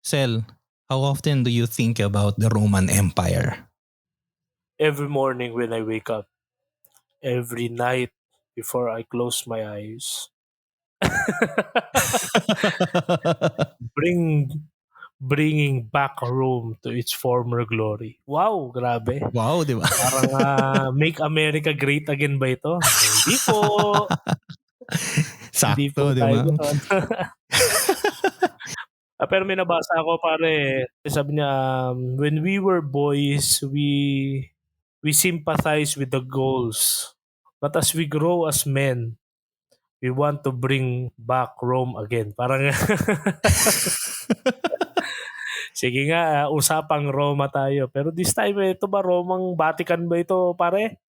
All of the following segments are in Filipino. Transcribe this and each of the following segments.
Sel, how often do you think about the Roman Empire? Every morning when I wake up, every night before I close my eyes. Bring bringing back Rome to its former glory. Wow, grabe. Wow, di ba? Parang Make America Great Again ba ito? Hindi po. Hindi po Sakto, di tayo ba? gano'n. Pero may nabasa ako pare, sabi niya, when we were boys, we sympathize with the goals. But as we grow as men, we want to bring back Rome again. Parang sige nga, usapang Roma tayo. Pero this time, ito ba Romang Vatican ba ito, pare?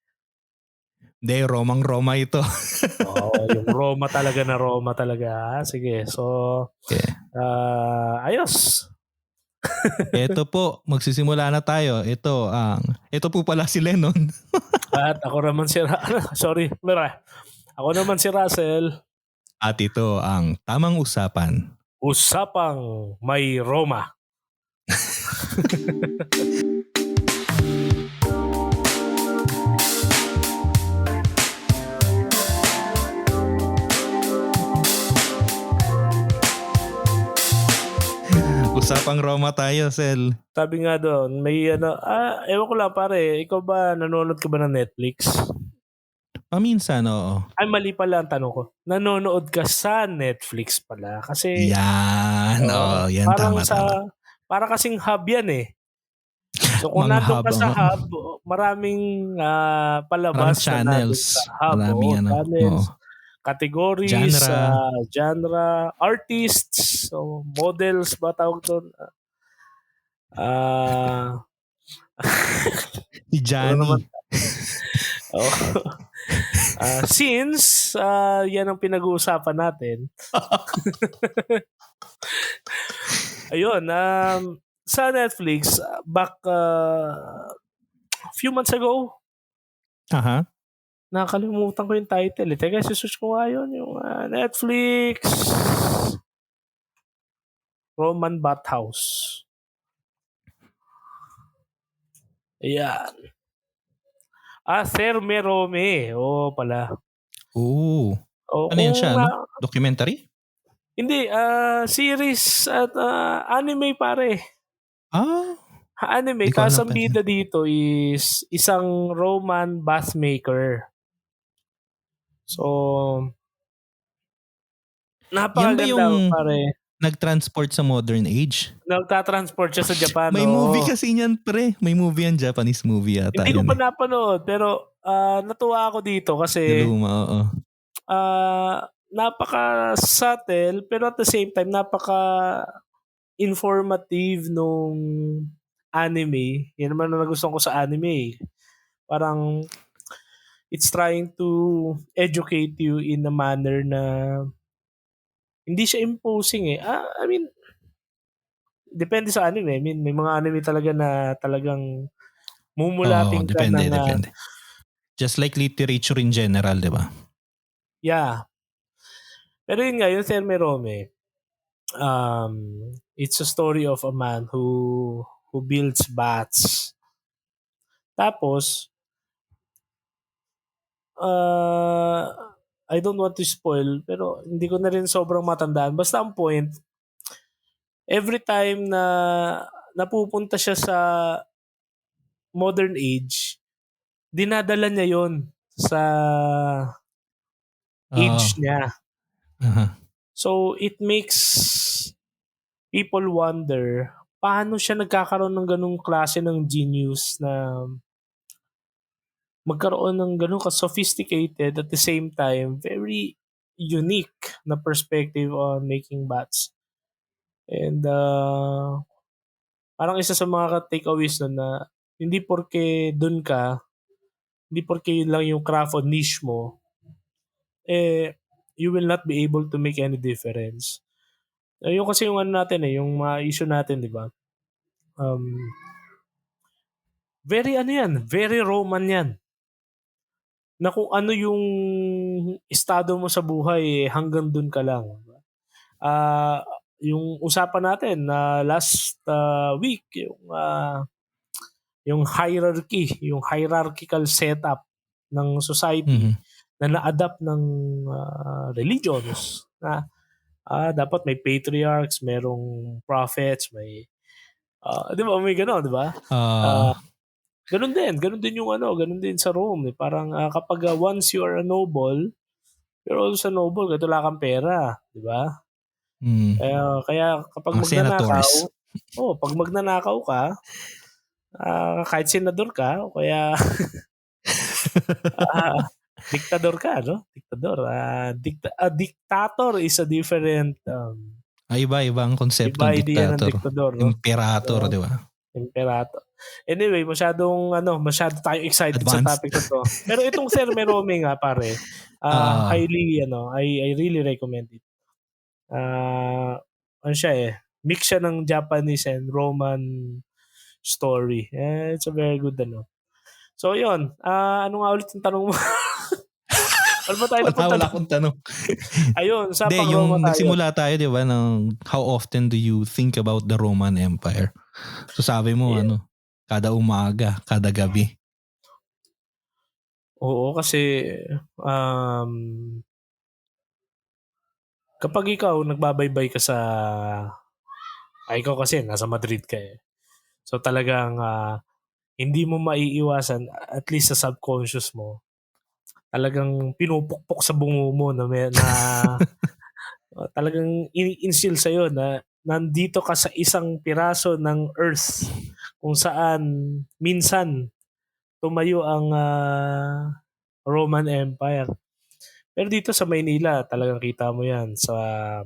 Hindi, Romang-Roma ito. Oo, yung Roma talaga na Roma talaga. Sige, so, Okay. ayos. Ito po, magsisimula na tayo. Ito po pala si Lennon. At ako naman si sorry, mira. Ako naman si Russell. At ito ang Tamang Usapan. Usapang may Roma. Usapang Roma tayo, Sel. Sabi nga doon, may ewan ko lang pare, ikaw ba nanonood ka ba ng Netflix? Paminsan, oo. Ay, mali pala ang tanong ko. Nanonood ka sa Netflix pala. Kasi, Yan, yan, parang tama. para kasing hub yan eh. So kung Mga nandun ka sa hub, hub, maraming palabas maraming na nandun channels. sa hub. Maraming Channels, oo. categories, Genre. genre, artists, so models ba tawag doon? Si Johnny. Since yan ang pinag-uusapan natin. Ayun, sa Netflix, back a few months ago, nakakalimutan ko yung title. Teka, search ko nga yun. Yung Netflix Roman Bathhouse. Ayan. Therme Rome. Oo pala. Oo. Ano yan siya? Documentary? Hindi. Series at anime pare. Anime. Tapos ang bida dito is isang Roman bathmaker. So, napakaganda yan ba yung pare. nag-transport sa modern age? Nagta-transport siya sa Japan. May movie kasi niyan, pre. May movie yan, Japanese movie yata. Hindi ko pa napanood, pero natuwa ako dito kasi luma, oo. napaka-subtle, pero at the same time, napaka-informative nung anime. Yan naman ang nagustuhan ko sa anime. Parang it's trying to educate you in a manner na hindi siya imposing eh. I mean, depende sa anime. I mean, may mga anime talaga na talagang mumulating ka ng... Depende. Just like literature in general, di ba? Yeah. Pero yun nga, yung Therme Rome, it's a story of a man who builds baths. Tapos, I don't want to spoil, pero hindi ko na rin sobrang matandaan. Basta ang point, every time na napupunta siya sa modern age, dinadala niya yon sa age niya. So, it makes people wonder paano siya nagkakaroon ng ganung klase ng genius na magkaroon ng ganun ka-sophisticated at the same time very unique na perspective on making baths. And parang isa sa mga takeaways na hindi porke dun ka, hindi porke yun lang yung craft o niche mo, you will not be able to make any difference. Yung kasi yung natin yung mga issue natin, di ba? Very Roman yan. Na kung ano yung estado mo sa buhay, hanggang dun ka lang. yung usapan natin na last week, yung hierarchical setup ng society Mhm. na na-adapt ng religions na dapat may patriarchs, merong prophets, may 'di ba may gano'n, 'di ba? Ah, Ah, Gano'n din yung gano'n din sa Rome, eh. Parang kapag once you are a noble, you're also noble kahit wala kang pera, 'di ba? mm, Kaya kapag mga magnanakaw, senators. 'pag magnanakaw ka, kahit senador ka o kaya ah, diktador ka 'no, diktador, a dictator is a different, Iba-iba ang iba konseptong idea ng diktator. diktador 'no? Imperator, Oo, 'di ba? imperator. Anyway, masyado tayong excited sa Advanced. topic na 'to. Pero itong Sir Merome nga pare, Oo. I really recommend it. Ano siya, mix siya ng Japanese and Roman story. It's a very good So yun, ano nga ulit yung tanong mo? Saan ba tayo napunta Wala dun? akong tanong. Ayun, sa Hindi, pang-Roma yung tayo. nagsimula tayo, 'di ba, ng how often do you think about the Roman Empire? So sabi mo Yeah. kada umaga, kada gabi. Oo, kasi um, kapag ikaw nagbabaybay ka ikaw kasi nasa Madrid ka eh. So talagang hindi mo maiiwasan, at least sa subconscious mo, talagang pinupukpok sa bungo mo na talagang ini-instill sa'yo na nandito ka sa isang piraso ng earth kung saan minsan tumayo ang Roman Empire. Pero dito sa Maynila, talagang kita mo yan sa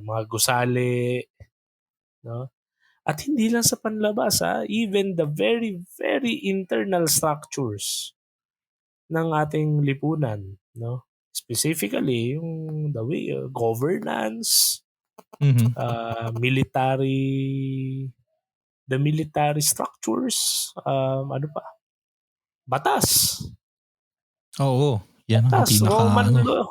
mga gusali, no? At hindi lang sa panlabas, even the very, very internal structures ng ating lipunan, no? Specifically, yung the way, governance, Mhm. the military structures, ano pa? Batas. Oo, 'yan ang Batas. pinaka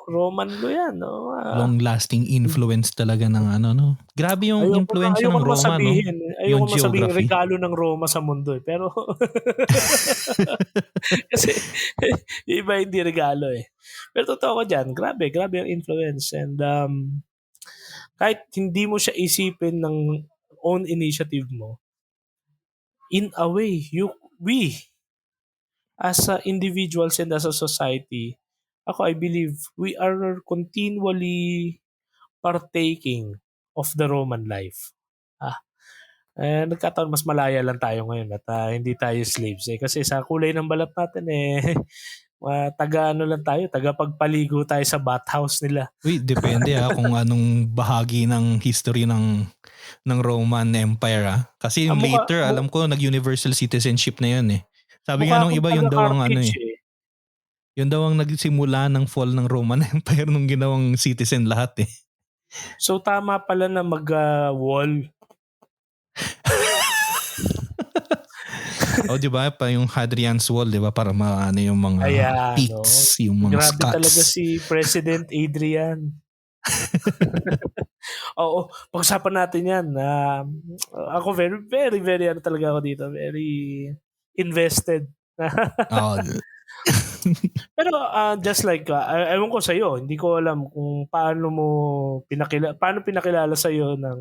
Roman law yan, no? long-lasting influence talaga ng 'no. Grabe yung impluwensya Ayoko ng naman Roma 'no, ayoko yung naman sabihing geography. regalo ng Roma sa mundo eh. Pero kasi yung iba hindi regalo eh. Pero totoo ko diyan, grabe ang influence and kahit hindi mo siya isipin ng own initiative mo, in a way, we as individuals and as a society, I believe we are continually partaking of the Roman life. Ah, Nagkataon mas malaya lang tayo ngayon at hindi tayo slaves eh. Kasi sa kulay ng balat natin taga-ano lang tayo, taga-pagpaligo tayo sa bathhouse nila. Uy, depende, kung anong bahagi ng history ng Roman Empire, Kasi Ah, yung mukha, later mu- alam ko nag-universal citizenship na yun, eh. Sabi mukha nga nung akong iba yun daw ang taga-Carthage eh. yun daw ang nagsimula ng fall ng Roman Empire nung ginawang citizen lahat, eh. So tama pala na mag-wall. Oh, 'di ba pa yung Hadrian's Wall, 'di ba, para maano yung mga Ayan, no? Picts, yung mga Grabe talaga Scots. si President Adrian. Oo, pag-usapan natin yan. Ako very, very, very talaga ako dito. Very invested. Oo. Pero just like, ewan ko sa'yo, hindi ko alam kung paano pinakilala sa'yo ng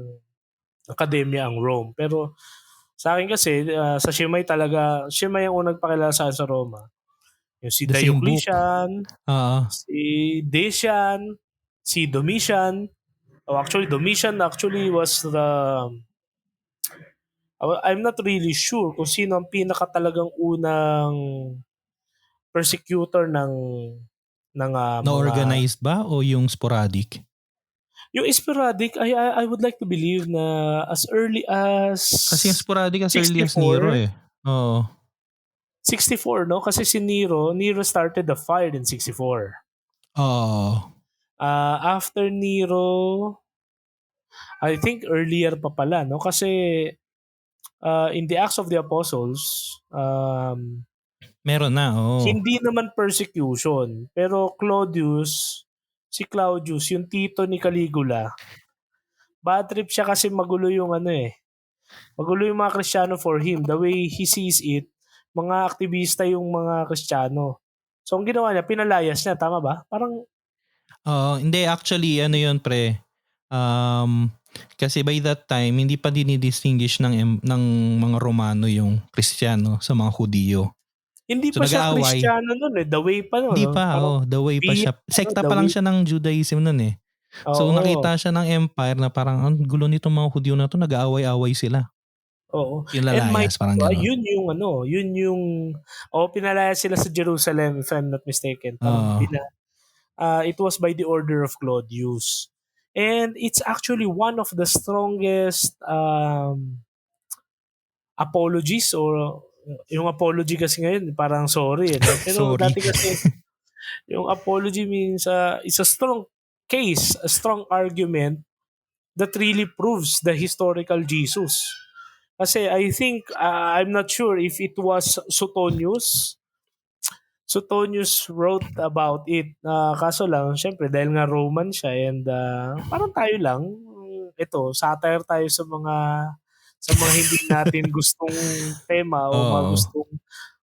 akademya ang Rome. Pero sa akin kasi, sa Shimay ang unang pakilala sa akin sa Roma. Yung si The same book. Diocletian, Oo. si Decian, si Domitian. Oh, actually, Domitian actually was I'm not really sure kung sino ang pinaka talagang unang persecutor ng mga Na-organized ba o yung sporadic? yung sporadic. I would like to believe na as early as Kasi yung sporadic as early as Nero, 64 eh. Oo. 64 no, kasi si Nero started the fire in 64. Oo. After Nero, I think earlier pa pala no, kasi in the Acts of the Apostles, Meron na, oo. hindi naman persecution, pero si Claudius, yung tito ni Caligula, bad trip siya kasi magulo yung magulo yung mga Kristiyano for him. The way he sees it, mga aktivista yung mga Kristiyano. So, ang ginawa niya, pinalayas niya. Tama ba? Parang, Hindi, actually, ano yun, pre. Kasi by that time, hindi pa dinidistinguish ng mga Romano yung Kristiyano sa mga Hudiyo. hindi So pa siya nag-aaway. Kristiyano nun The way pa nun. Hindi No? pa, Parang, the way pa siya. Sekta the pa lang way. siya ng Judaism nun eh. So Oo. nakita siya ng empire na parang ang gulo nitong mga Hudyo na to, nag-aaway-aaway sila. Oo. Yung And lalayas, parang gano'n. yun yung, pinalayas sila sa Jerusalem, if I'm not mistaken. Parang, Oo. it was by the order of Claudius. And it's actually one of the strongest apologies or yung apology kasi ngayon parang sorry no? Pero Sorry. dati kasi yung apology means it's a strong case, a strong argument that really proves the historical Jesus. Kasi I think I'm not sure if it was Suetonius wrote about it. Kaso lang, syempre, dahil nga Roman siya and parang tayo lang, ito, satire tayo sa mga hindi natin gustong tema o mga Oo. gustong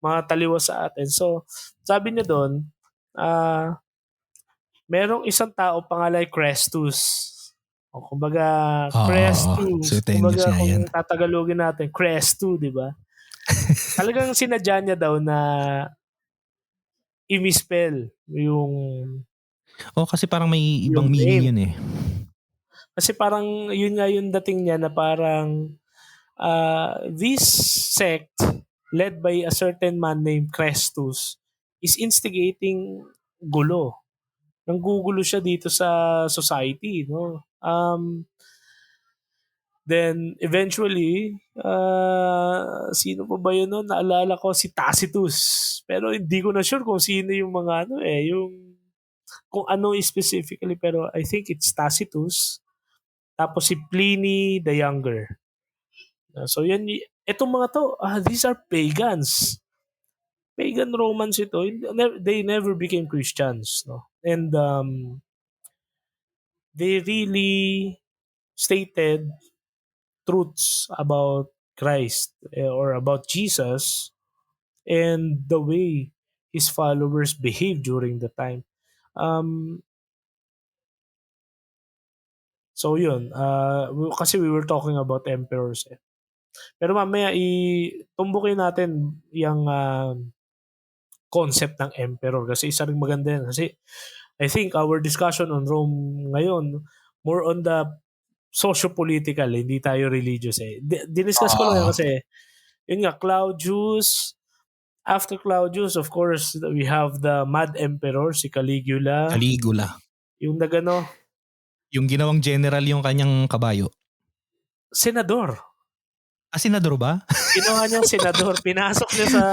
mga taliwas sa atin. So, sabi niya doon, merong isang tao pangalan Crestus. O kumbaga, Oo. Crestus. Suetonius Kumbaga, nga yan. kung tatagalogin natin, Crestu, di ba? Talagang sinadya niya daw na i-misspell Kasi parang may ibang yung meaning name. yun eh. Kasi parang yun nga yung dating niya na parang this sect led by a certain man named Crestus is instigating gulo. Nanggugulo siya dito sa society, no? Then eventually, sino pa ba yun? No? Naalala ko si Tacitus. Pero hindi ko na sure kung sino yung mga yung kung ano specifically, pero I think it's Tacitus. Tapos si Pliny the Younger. So yan, itong mga to, these are pagans. Pagan Romans ito. They never became Christians, no? And they really stated truths about Christ or about Jesus and the way his followers behaved during the time. So yun, kasi we were talking about emperors eh. Pero mamaya tumbukin natin yung concept ng emperor kasi isa ring maganda yan. Kasi I think our discussion on Rome ngayon, more on the socio-political, hindi tayo religious eh. Diniscuss ko lang yan kasi, yun nga, Claudius, after Claudius, of course, we have the mad emperor, si Caligula. Yung yung ginawang general yung kanyang kabayo. Senador. Senador ba? Ginawa niya senador. Pinasok niya sa...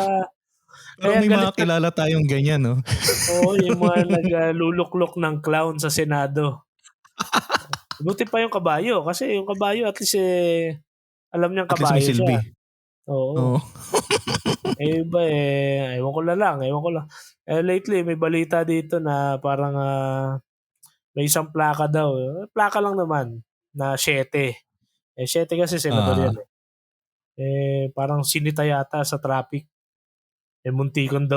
Pero may mga kilala tayong ganyan, no? Oo, yung mga nagluluklok ng clown sa Senado. Buti pa yung kabayo. Kasi yung kabayo, at least alam niyang kabayo siya. Oo. Iba ewan ko lang. Lately, may balita dito na parang may isang plaka daw. Plaka lang naman na 7. 7 kasi senador yan parang sinita yata sa traffic. Muntikan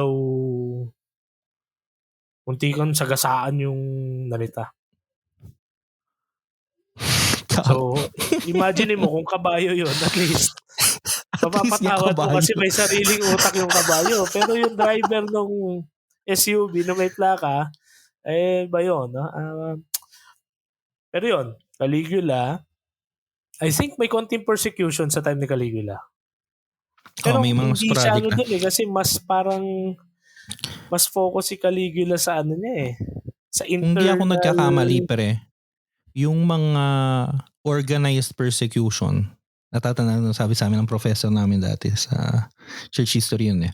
sagasaan yung nalita. So, imagine mo kung kabayo yun, at least. Mapapatawad mo kasi may sariling utak yung kabayo. Pero yung driver ng SUV na may plaka, ba yun? Pero yun, Caligula, I think may konting persecution sa time ni Caligula. Pero may mga hindi siya sporadic dun kasi mas focus si Caligula sa niya sa internal. Hindi ako nagkakamali yung mga organized persecution, natatandaan sabi sa amin ng professor namin dati sa church history yun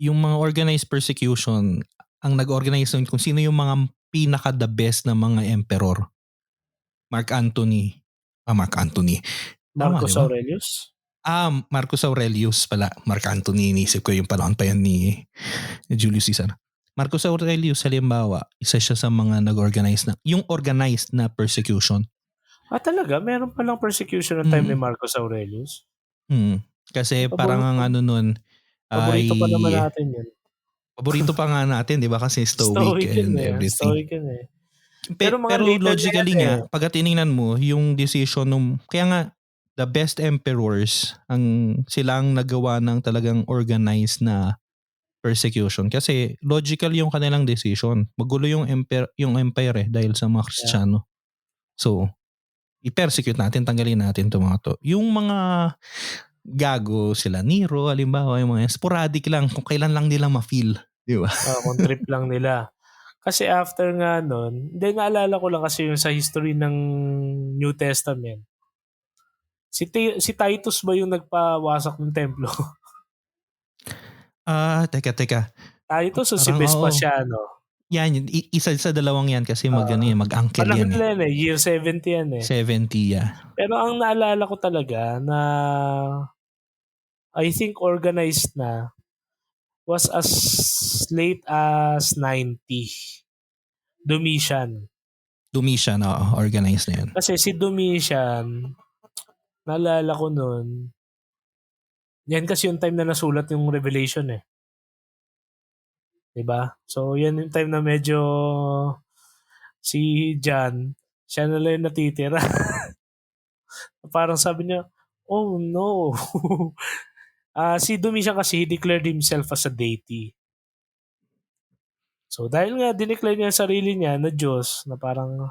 yung mga organized persecution, ang nag-organize nun kung sino yung mga pinaka the best na mga emperor. Marcus Aurelius? Marcus Aurelius pala. Mark Antony, inisip ko yung panahon pa yan ni Julius Caesar. Marcus Aurelius, halimbawa, isa siya sa mga nag-organize na, yung organized na persecution. Talaga? Meron palang persecution ng time ni Mm. Marcus Aurelius? Kasi parang ang Paborito ano nun ay paborito pa naman natin 'yun. paborito pa nga natin 'di ba kasi stoic Stoic 'yun, and eh, everything. stoic 'yun, eh. Pero mga Pero later na 'yan, logically eh. nga pagka tiningnan mo yung decision kaya nga the best emperors sila ang nagawa ng talagang organized na persecution kasi logical yung kanilang decision. Magulo yung empire dahil sa mga Yeah. Kristiyano. So, i-persecute natin, tanggalin natin 'tong mga 'to. Yung mga gago sila Nero halimbawa, yung mga sporadic lang kung kailan lang nila ma-feel, 'di ba? Kung trip lang nila. Kasi after nga nun, hindi, naalala ko lang kasi yung sa history ng New Testament. Si Titus ba yung nagpawasak ng templo? Teka. Titus o si Parang oo. Vespasiano? Yan yun, isa sa dalawang yan kasi Ah, mag-uncle panahon yan eh. nila yan, eh, year 70 yan, eh. 70 yeah. Pero ang naalala ko talaga na I think organized na was as late as 90, Domitian. Domitian, oo, organized na yun. Kasi si Domitian, naalala ko nun, yan kasi yung time na nasulat yung Revelation, eh. 'Di ba? So, yan yung time na medyo si John, siya na lang yung natitira. Parang sabi niya, "Oh no." Si Domitian kasi he declared himself as a deity. So dahil nga dineclare niya ang sarili niya na Diyos, na parang,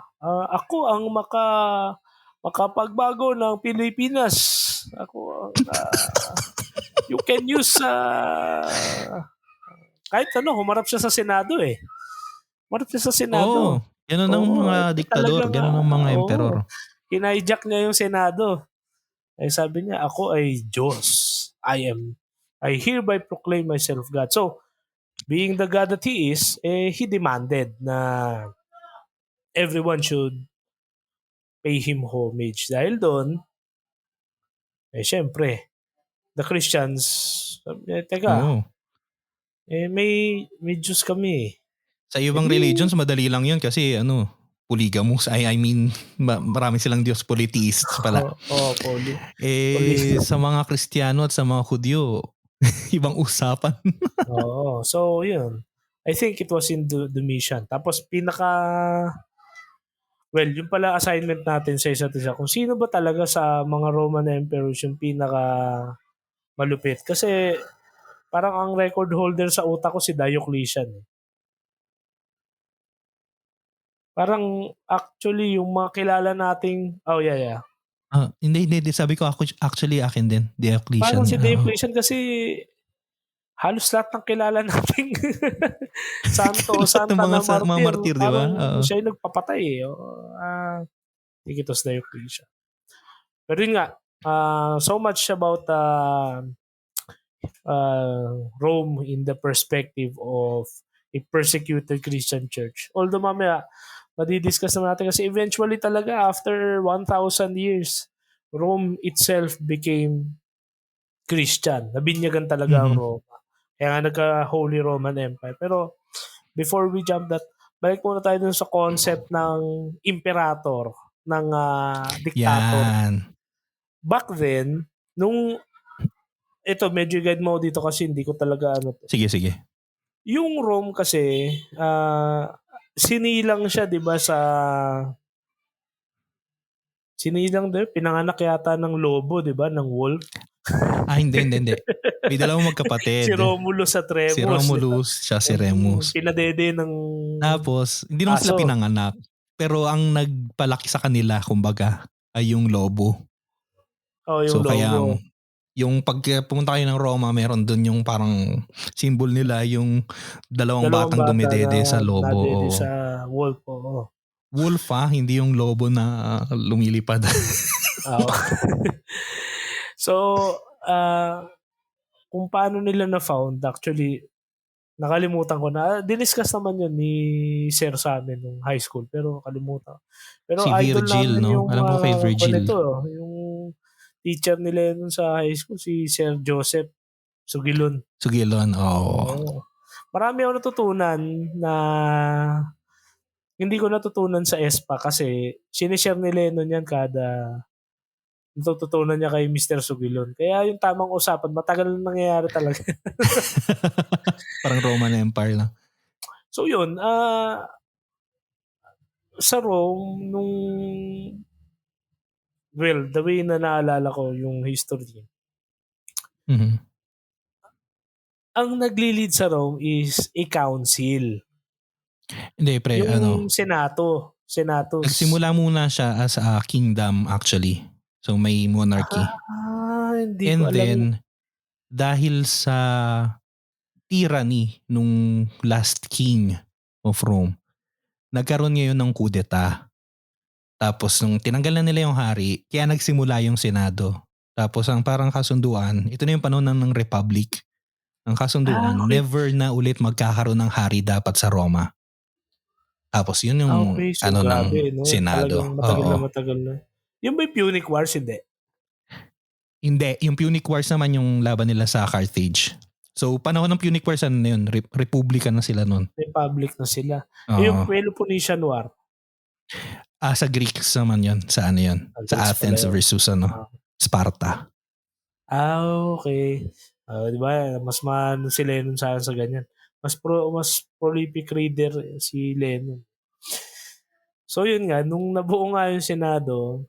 "Ako ang makapagbago ng Pilipinas. Ako ang, you can use," kahit ano, humarap siya sa Senado, eh. Humarap siya sa Oo, Senado. ganun ang Oo, mga diktador, talagang, ganun ang mga emperor. oo, hinijack niya yung Senado. Eh, sabi niya, "Ako ay Diyos. I hereby proclaim myself God." So, being the God that he is, he demanded na everyone should pay him homage. Dahil doon, syempre, the Christians, sabi niya, "Teka, Oo. may Diyos kami, eh." Sa Eh ibang di, religions madali lang yun kasi polygamous. I mean, marami silang Diyos polytheists pala. Sa mga Kristiyano at sa mga Hudyo, ibang usapan. Oo. So, yun. I think it was in Domitian. Tapos yung pala assignment natin sa isa't isa, kung sino ba talaga sa mga Roman emperors yung pinaka malupit. Kasi parang ang record holder sa utak ko si Diocletian, eh. Parang actually yung mga kilala nating, oh yeah. Hindi. Sabi ko ako, actually akin din. Parang Diocletian. si Diocletian kasi halos lahat ng kilala nating santo o Lahat ng santa na mga martir, martir, di ba? parang Oo. siya yung nagpapatay, eh. Think it was Diocletian. Pero yun nga, so much about Rome in the perspective of a persecuted Christian church. Although mamaya, madidiscuss na natin kasi eventually talaga after 1,000 years, Rome itself became Christian. Nabinyagan talaga ang Mhm. Roma. Kaya nga nagka-Holy Roman Empire. Pero before we jump that, balik muna tayo dun sa concept ng imperator, ng dictator. Yan. Back then, ito medyo guide mo dito kasi hindi ko talaga to. Sige. Yung Rome kasi, sinilang siya 'di ba sinilang din, pinanganak yata ng lobo 'di ba, ng wolf. Hindi. May dalawang Si magkapatid. Romulus at Si Remus 'di ba? Romulus siya si Remus. Pinadede ng Tapos, hindi naman sila aso. pinanganak. Pero ang nagpalaki sa kanila, kumbaga, ay yung lobo. Yung So kaya lobo. yung pag pumunta kayo ng Roma, meron dun yung parang symbol nila, yung dalawang batang Bata dumidede sa na lobo. nadede Oo. sa wolf, oo. Wolf hindi yung lobo na lumilipad. Oo. So, kung paano nila na-found, actually, nakalimutan ko na. Diniscuss naman yun ni Sir sa amin nung high school, pero kalimutan. Pero Si idol Virgil, namin no? yung Alam ko kay Virgil. yung teacher nila yun sa high school, si Sir Joseph Sugilon. Sugilon, oo. Oo. Marami ako natutunan na Hindi ko natutunan sa ESPA kasi sinishare ni Lennon yan kada natututunan niya kay Mr. Sugilon. Kaya yung tamang usapan, matagal na nangyayari talaga. Parang Roman Empire lang. So yun, sa Rome, the way na naalala ko yung history, Mhm. ang nagli-lead sa Rome is a council. Hindi pre, Yung senatus. nagsimula muna siya as a kingdom actually. So may monarchy. Hindi ko And alam. then dahil sa tyranny nung last king of Rome, nagkaroon ngayon ng kudeta. Tapos nung tinanggal na nila yung hari, kaya nagsimula yung Senado. Tapos ang parang kasunduan, ito na yung panahon ng Republic. Ang kasunduan, Okay. never na ulit magkakaroon ng hari dapat sa Roma. Tapos yun yung Okay, so ng grabe, no? Senado. Talagang Oo. matagal na. Yung may Punic Wars, hindi. Hindi, yung Punic Wars naman yung laban nila sa Carthage. So panahon ng Punic Wars ano na yun, Republika na sila nun. Republic na sila. Yung Oo. Peloponnesian War. Sa Greeks naman yun. Sa ano yun? Sa Greeks Athens pala yun. versus Sparta. Okay. Di ba? Mas maano si Lennon sa ganyan. Mas prolific reader si Lennon. So yun nga, nung nabuo nga yung Senado,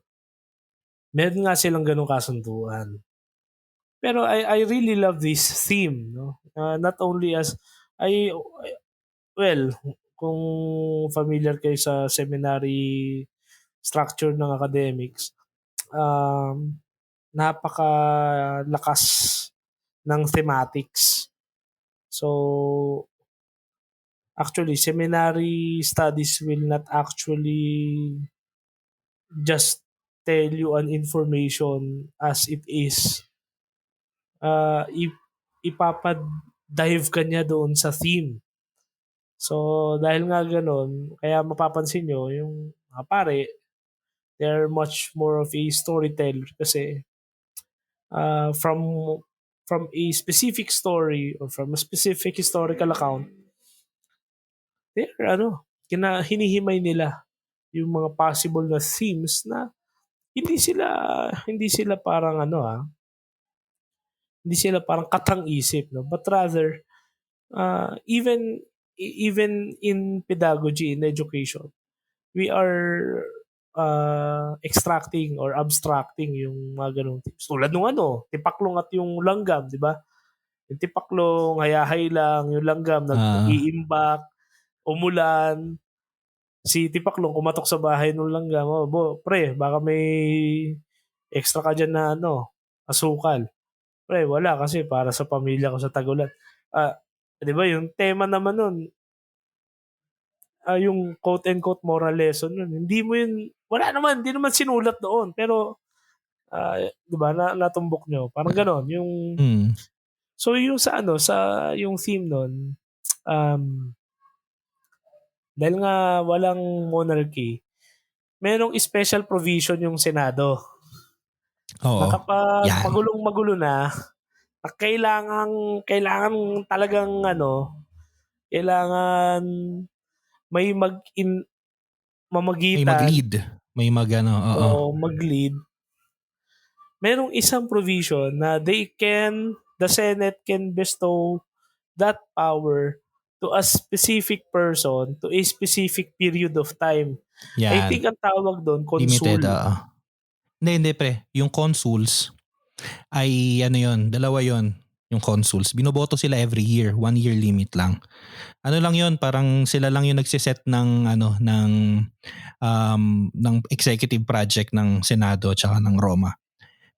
meron nga silang ganung kasunduan. Pero I really love this theme, no? Not only as well, kung familiar kayo sa seminary structure ng academics, napakalakas ng thematics. So, actually, seminary studies will not actually just tell you an information as it is. Ipapadive ka niya doon sa theme. So, dahil nga ganun, kaya mapapansin nyo, yung mga pare, they're much more of a storyteller kasi from a specific story or from a specific historical account, hinihimay nila yung mga possible na themes na hindi sila parang hindi sila parang katang-isip, no? But rather, even in pedagogy, in education, we are extracting or abstracting yung mga ganung tips. Tulad nung tipaklong at yung langgam, di ba? Yung tipaklong, hayahay lang, yung langgam, nag-iimbak, umulan, si tipaklong kumatok sa bahay ng langgam, pre, baka may extra ka dyan na asukal. Pre, wala kasi para sa pamilya ko sa Tagulan. Di ba yung tema naman nun, yung quote-unquote moral lesson nun, hindi naman sinulat doon, pero di ba, natumbok nyo. Parang ganon, yung so yung sa yung theme nun, dahil nga walang monarchy, merong special provision yung Senado. Na Oo. kapag Yan. magulong-magulo na kailangan talagang kailangan may mamagitan. May mag-lead. May oo. Mag-lead. Merong isang provision na the Senate can bestow that power to a specific person to a specific period of time. Yan. I think ang tawag doon, consul. Limited, Hindi pre. Yung consuls ay dalawa yon. Yung consuls. Binoboto sila every year. 1 year limit lang. Ano lang yon, parang sila lang yung nagsiset ng ng executive project ng Senado at saka ng Roma.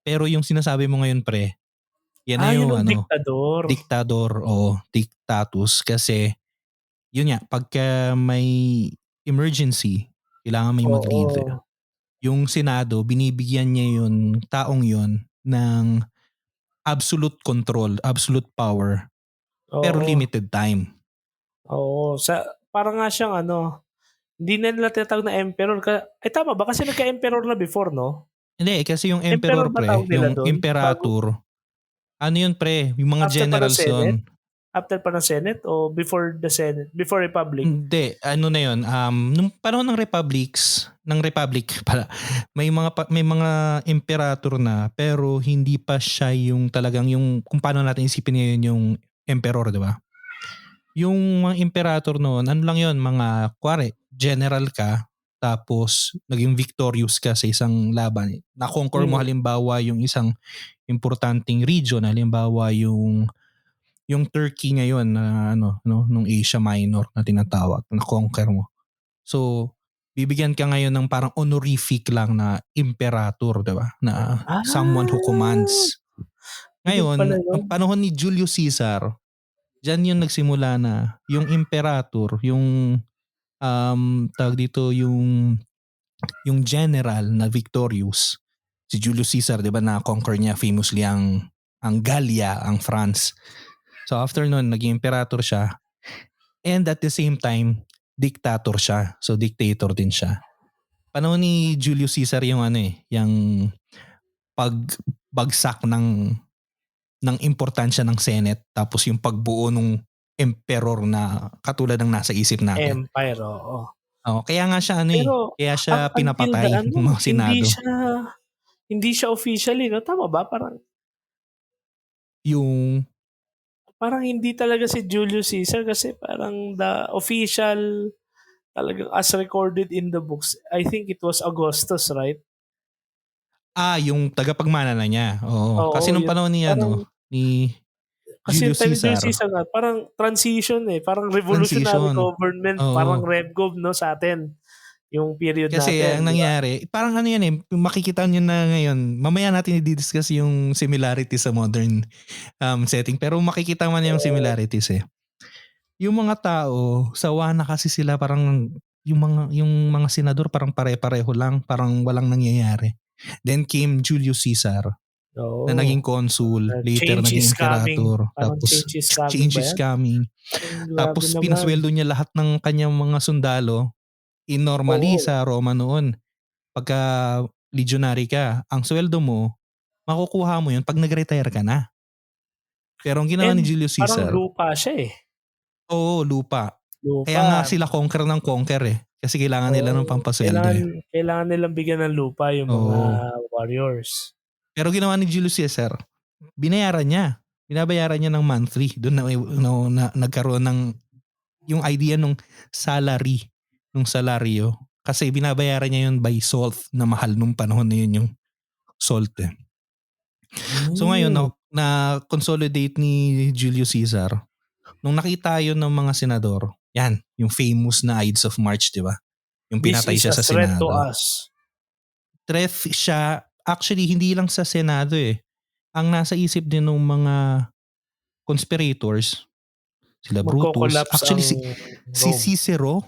Pero yung sinasabi mo ngayon pre, yan na yung diktador. Diktador o dictatus kasi yun nga, pagka may emergency, kailangan may mag-lead. Yung Senado, binibigyan niya yung taong yun ng absolute control, absolute power, pero limited time. Oo. Parang nga siyang hindi na nila tinatawag na emperor. Tama ba? Kasi nagka-emperor na before, no? Hindi, kasi yung emperor pre, yung imperator, ano yun pre, yung mga After generals yun. After pa ng Senate o before the Senate? Before Republic? Hindi, ano na 'yun, nung panahon ng Republic pala, may mga imperator na pero hindi pa siya yung talagang yung kung paano natin isipin ngayon yung emperor, 'di ba? Yung mga imperator noon, ano lang 'yun, mga kunwari general ka tapos naging victorious ka sa isang laban. Na-conquer mo halimbawa yung isang importanteng region, halimbawa yung Turkey ngayon na ano 'no, nung Asia Minor na tinatawag, na-conquer mo. So, bibigyan ka ngayon ng parang honorific lang na imperator, 'di ba? Na someone who Ah, commands. ganun Ngayon, pala ang yun. panahon ni Julius Caesar, diyan yung nagsimula na yung imperator, yung tawag dito, yung general na victorious, si Julius Caesar, 'di ba, na-conquer niya famously ang Gallia, ang France. So after nun, naging imperator siya. And at the same time, dictator siya. So dictator din siya. Panahon ni Julius Caesar yung ano yung pagbagsak ng importansya ng Senate tapos yung pagbuo ng emperor na katulad ng nasa isip natin. Empire, oo. Oh, kaya nga siya Pero kaya up siya until the pinapatay ng ano, mga senado. hindi siya officially, no? Tama ba? Yung Parang hindi talaga si Julius Caesar kasi parang the official talagang as recorded in the books, I think it was Augustus, right? yung tagapagmana na niya. Oo. Kasi Oo, nung yun. panahon ni Parang ni kasi yung Julius time ni Julius Caesar, Caesar nga, parang transition parang revolutionary transition. government, parang Oo. RevGov, no, sa atin, yung period Kasi ang natin, di ba? nangyari, parang ano yan makikita nyo na ngayon, mamaya natin i-discuss yung similarities sa modern setting, pero makikita man yung Oo. similarities Yung mga tao, sawa na kasi sila parang yung mga senador parang pare-pareho lang, parang walang nangyayari. Then came Julius Caesar na naging Oo. consul, later Change naging is coming. imperator, Parang tapos change is coming change ba is yan? coming. Parang grabe Tapos naman. pinasweldo niya lahat ng kanyang mga sundalo. Normally Oo. sa Roma noon, pagka legionary ka, ang sweldo mo, makukuha mo yun pag nag-retire ka na. Pero ang ginawa ni And Julius parang Caesar, lupa siya. oo, lupa. Kaya nga Lupa. sila conquer ng conquer Kasi kailangan nila ng Oo, pampasweldo kailangan nilang bigyan ng lupa yung mga Oo. warriors. Pero ginawa ni Julius Caesar, binayaran niya. Binabayaran niya ng monthly. Doon na nagkaroon ng yung idea nung salary, nung salaryo. Kasi binabayaran niya yun by salt na mahal nung panahon na yun yung salt So ngayon, Hmm. na-consolidate ni Julius Caesar, nung nakita yun ng mga senador, yan, yung famous na Ides of March, di ba? Yung This pinatay is siya a sa threat to Senado. us. Threat siya, actually hindi lang sa Senado Ang nasa isip din ng mga conspirators, sila Brutus, Magko-collapse actually ang si Rome. Cicero,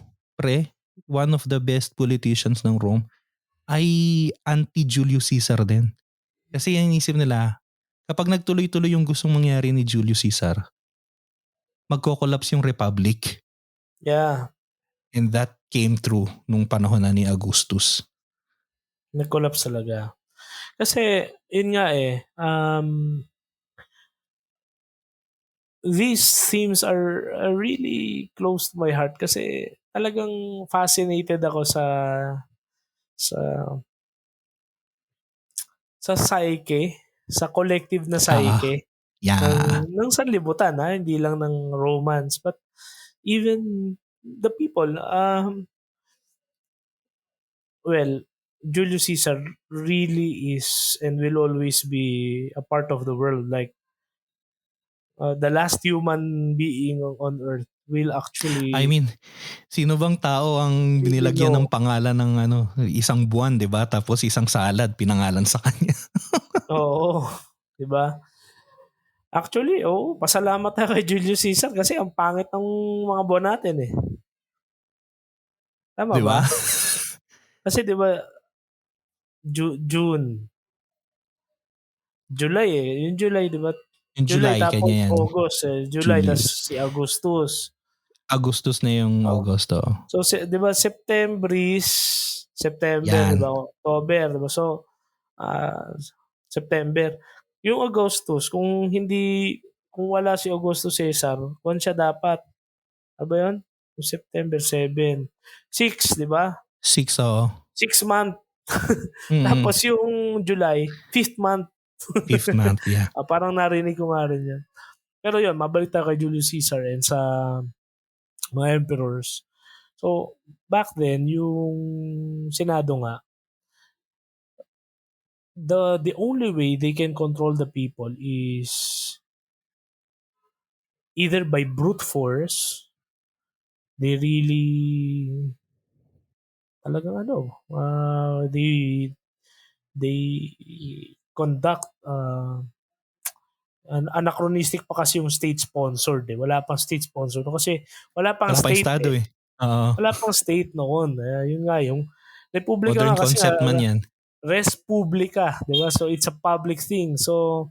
one of the best politicians ng Rome, ay anti-Julius Caesar din. Kasi yung isip nila, kapag nagtuloy-tuloy yung gustong mangyari ni Julius Caesar, magko-collapse yung republic. Yeah, And that came true nung panahon na ni Augustus. nag-collapse talaga. Kasi yun nga these themes are really close to my heart kasi talagang fascinated ako sa sa psyche, sa collective na Oo. psyche Yeah. ng sanlibutan, hindi lang ng Romans but even the people. Well, Julius Caesar really is and will always be a part of the world. Like the last human being on Earth will I actually mean, sino bang tao ang really binilagyan ng know. pangalan ng isang buwan, 'di ba? Tapos isang salad pinangalan sa kanya. Oo, 'di ba? Actually, pasalamat tayo kay Julius Caesar kasi ang pangit ng mga buwan natin Tama 'Di ba? ba? Kasi 'di ba June, July yung July 'di ba? Yung July July tapos kanya yan. August, July tas Julius. si Augustus. Augustus na yung Oh. Augusto. So 'di ba September 'di Yan. ba? October 'di ba? So September. Yung Augustus kung hindi kung wala si Augusto Caesar, kung siya dapat, ano ba yun? September 7. 6, di ba? 6, oo. 6 month. Mm. Tapos yung July, 5th month. 5th month, yeah. Parang narinig ko nga rin yan. Pero yun, mabalik tayo kay Julius Caesar and sa mga emperors. So, back then, yung Senado nga, the only way they can control the people is either by brute force, they really talagang they conduct anachronistic pa kasi yung state sponsored wala pang state sponsored kasi wala pang Wala pang state estado eh. Oo. wala pang state noon yun nga yung republika Modern nga kasi concept man yan. res publica, di ba? So it's a public thing. So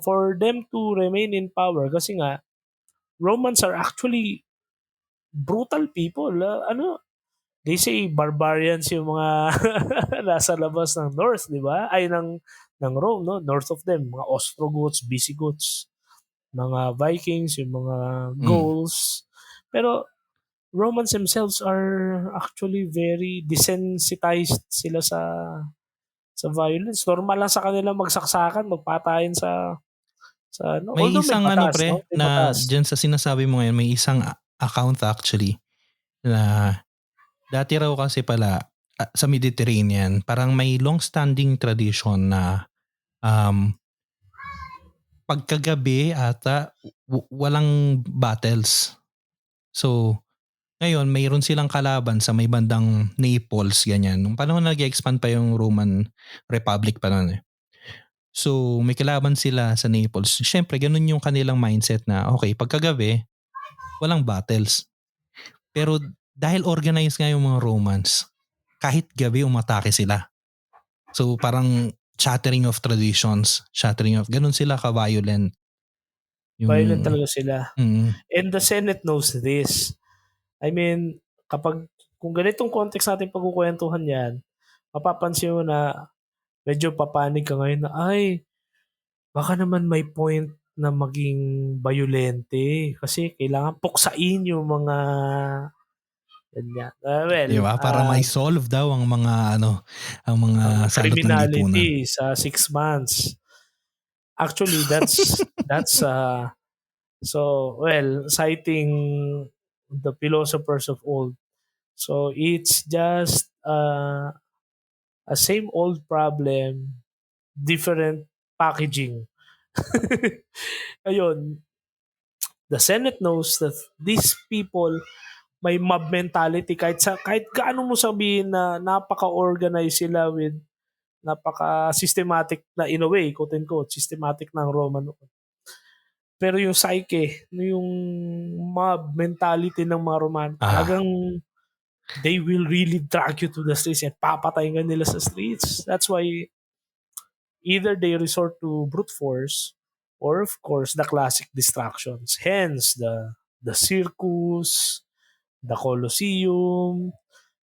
for them to remain in power kasi nga Romans are actually brutal people. They say barbarians yung mga nasa labas ng north, di ba? Ay ng Rome, no? North of them, mga Ostrogoths, Visigoths, mga Vikings, yung mga Gauls. Pero Romans themselves are actually very desensitized sila sa violence. Normal lang sa kanila magsaksakan, magpatayan sa May although may isang batas, no? pre, May na batas. dyan sa sinasabi mo ngayon, may isang account actually na dati raw kasi pala sa Mediterranean, parang may long-standing tradition na pagkagabi ata walang battles. So, ngayon mayroon silang kalaban sa may bandang Naples, ganyan. Nung panahon na nag-expand pa yung Roman Republic pa noon eh. So, may kalaban sila sa Naples. Siyempre, ganun yung kanilang mindset na, okay, pagkagabi, walang battles. Pero dahil organized nga yung mga Romans, kahit gabi umatake sila. So, parang shattering of traditions, ganun sila ka-violent. Violent Yung, talaga sila. And the Senate knows this. I mean, kung ganitong context natin pagkukwentuhan yan, mapapansin mo na medyo papanig ka ngayon na, ay, baka naman may point na maging violente kasi kailangan puksain yung mga ganyan. Diba? Para may solve daw ang mga salot ng lipunan. Criminality sa 6 months. Actually, that's citing the philosophers of old. So it's just a same old problem, different packaging. Ayun, the Senate knows that these people may mob mentality kahit gaano mo sabihin na napaka-organized sila with napaka-systematic na in a way, quote unquote, systematic ng Roman. Pero yung psyche, yung mob mentality ng mga Roman, talagang they will really drag you to the streets and papatayin ka nila sa streets. That's why either they resort to brute force or of course the classic distractions. Hence the circus, the Colosseum,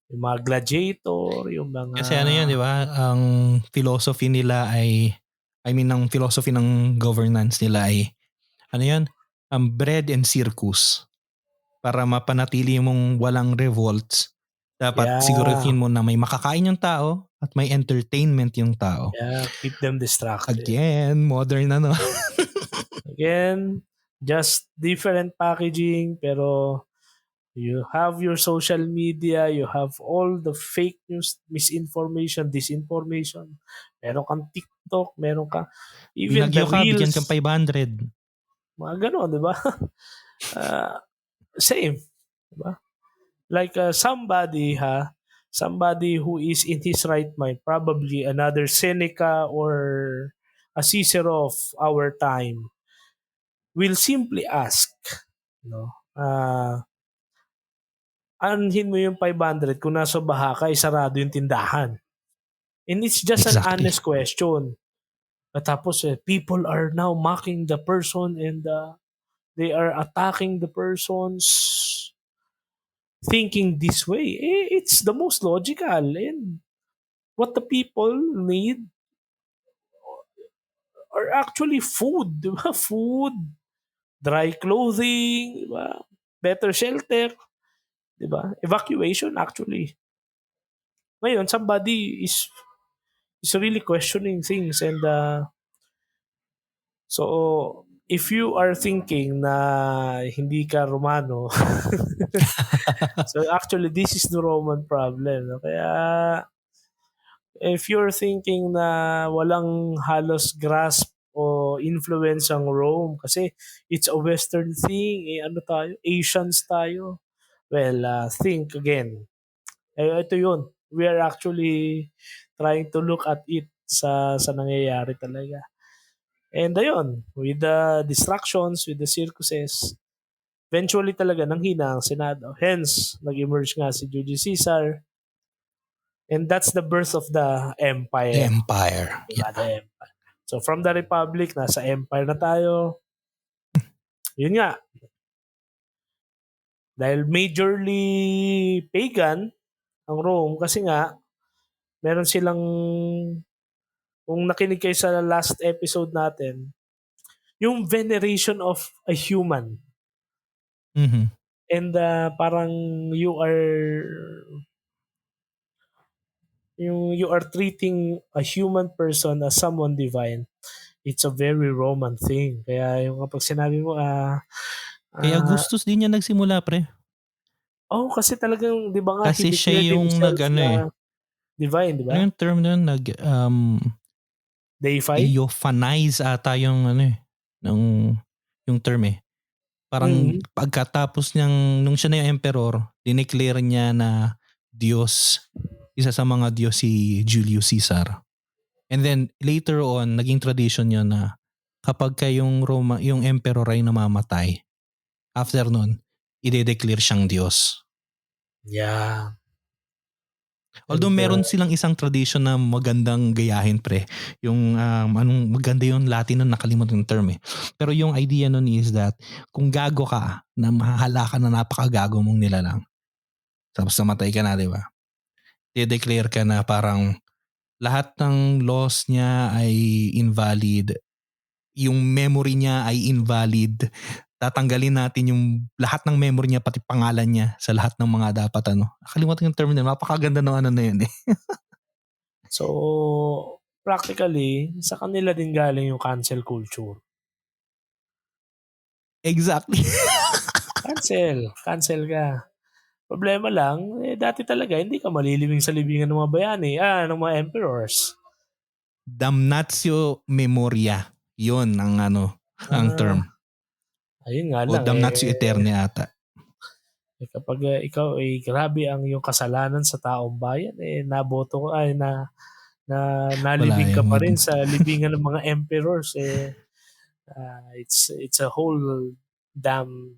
yung mga gladiator, yung mga Kasi yan, di ba? Ang philosophy nila ang philosophy ng governance nila ay, bread and circus. Para mapanatili mong walang revolts, dapat siguraduhin mo na may makakain yung tao at may entertainment yung tao. Yeah, keep them distracted. Again, modern na no? Again, just different packaging pero you have your social media, you have all the fake news, misinformation, disinformation. Meron kang TikTok, meron ka even the Binagyo ka, bigyan reels. kang 500. Mga ganon, di ba? Same. Di ba? Like somebody who is in his right mind, probably another Seneca or a Cicero of our time, will simply ask, anhin mo yung 500 kung nasa baha ka, isarado yung tindahan. And it's just an honest question. At tapos, people are now mocking the person and they are attacking the person's thinking this way. It's the most logical. And what the people need are actually food, di ba? Food, dry clothing, di ba? Better shelter, di ba? Evacuation actually. Ngayon, somebody is really questioning things and so if you are thinking na hindi ka Romano, so actually this is the Roman problem. No? Kaya if you're thinking na walang halos grasp o influence ang Rome kasi it's a Western thing, ano tayo, Asians tayo. Well, think again. Ito yun. We are actually trying to look at it sa nangyayari talaga. And ayun, with the distractions, with the circuses, eventually talaga nanghina ang Senado. Hence, nag-emerge nga si Julius Caesar. And that's the birth of the empire. The empire. Diba? The empire. So from the republic, nasa empire na tayo. Yun nga. Dahil majorly pagan ang Rome kasi nga meron silang, kung nakinig kayo sa last episode natin, yung veneration of a human. Mhm. And parang you are treating a human person as someone divine. It's a very Roman thing. Kaya yung kapag sinabi mo Kaya Augustus din niya nagsimula, pre. kasi talagang 'di ba nga he Kasi siya declared yung himself na divine, 'di Ano ba? yung term nun? Deified? Euphanize ata yung yung term eh. Parang Mhm. pagkatapos nung siya na yung emperor, dineclare niya na Diyos, isa sa mga Diyos si Julius Caesar. And then later on, naging tradition niya na kapag yung emperor ay namamatay, after nun, ide-declare siyang Diyos. Yeah. Although And, meron silang isang tradition na magandang gayahin, pre. Yung maganda yung Latin nun, nakalimutan yung term eh. Pero yung idea nun is that kung gago ka, na mahala ka na napakagago mong nilalang, tapos namatay ka na, di ba? I-declare ka na parang lahat ng laws niya ay invalid, yung memory niya ay invalid, tatanggalin natin yung lahat ng memory niya, pati pangalan niya sa lahat ng mga dapat Nakalimutan yung term na, mapakaganda ng na yun eh. so practically sa kanila din galing yung cancel culture. Exactly. Cancel ka. Problema lang, dati talaga hindi ka malilibing sa libingan ng mga bayani, ng mga emperors. Damnatio memoria. Yun ang ang term. Ayun nga O lang damnatio aeterni ata. kapag ikaw ay grabe ang iyong kasalanan sa taong bayan, naboto ka na Wala nalibing ka yung pa rin sa libingan ng mga emperors it's a whole damnatio.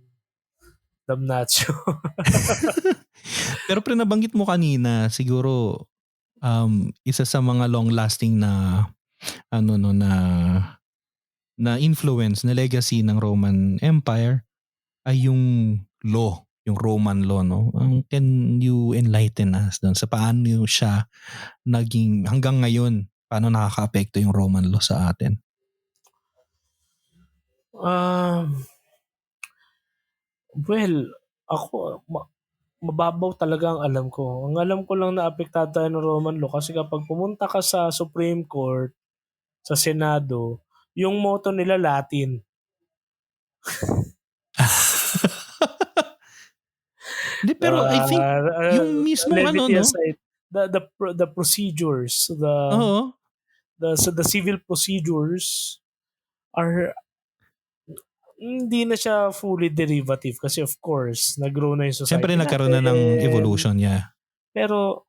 Pero nabanggit mo kanina, siguro isa sa mga long lasting na na influence, na legacy ng Roman Empire ay yung law, yung Roman law, no? Can you enlighten us doon sa paano siya naging hanggang ngayon, paano nakakaapekto yung Roman law sa atin? Well, ako mababaw talaga ang alam ko. Ang alam ko lang na apektado tayo ng Roman law kasi kapag pumunta ka sa Supreme Court, sa Senado, yung motto nila Latin. Hindi, pero I think yung mismong levity no? aside, the procedures, Oo. the civil procedures are hindi na siya fully derivative kasi of course nag-grow na yung Siyempre society nagkaroon na ng natin. evolution niya. Pero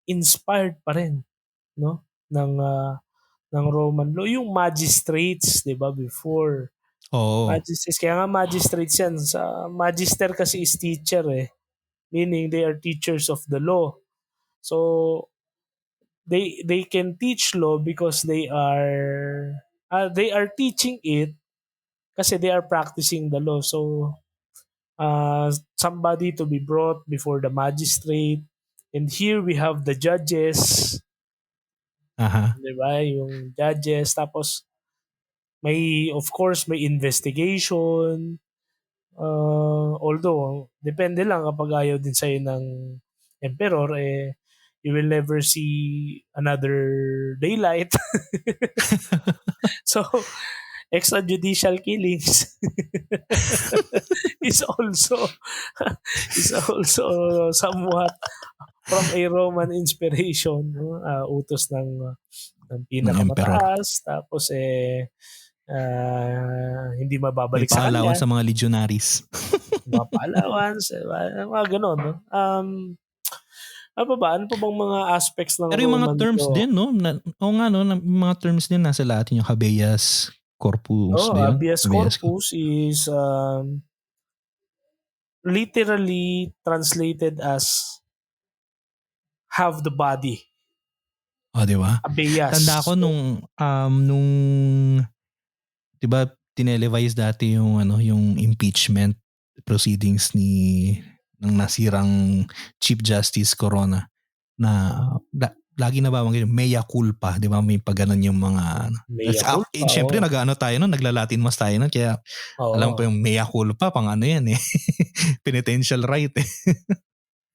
inspired pa rin no ng Roman law yung magistrates, 'di ba, before. Oo. Magistrates, kaya nga magistrates yan. Sa magister kasi is teacher meaning they are teachers of the law. So they can teach law because they are teaching it kasi they are practicing the law. So somebody to be brought before the magistrate, and here we have the judges, Aha. 'di ba? Yung judges, tapos Of course, may investigation. Although, depende lang kapag ayaw din sa'yo ng emperor, you will never see another daylight. So, extrajudicial killings is also is also somewhat from a Roman inspiration, no? Utos ng ng emperor. pinakamataas, tapos hindi May mababalik sa paalawan kanya. sa mga legionaries. Mga allowance, mga gano'n, no? Ano pa bang mga aspects ng Pero yung mga Roman terms law? din, no? Oo nga, no? Yung mga terms din nasa Latin, yung habeas corpus ba yun? Habeas corpus is literally translated as have the body. Oh, di ba? Habeas. Tanda ko nung 'di ba tinelevise dati yung impeachment proceedings ng nasirang Chief Justice Corona na lagi nababanggit yung mea culpa, 'di ba? May pagganon yung mga Mea culpa, syempre oo. nag-ano tayo noon, nagla-Latin mass tayo noon, kaya alam ko Oo. yung mea culpa pang ano yan penitential right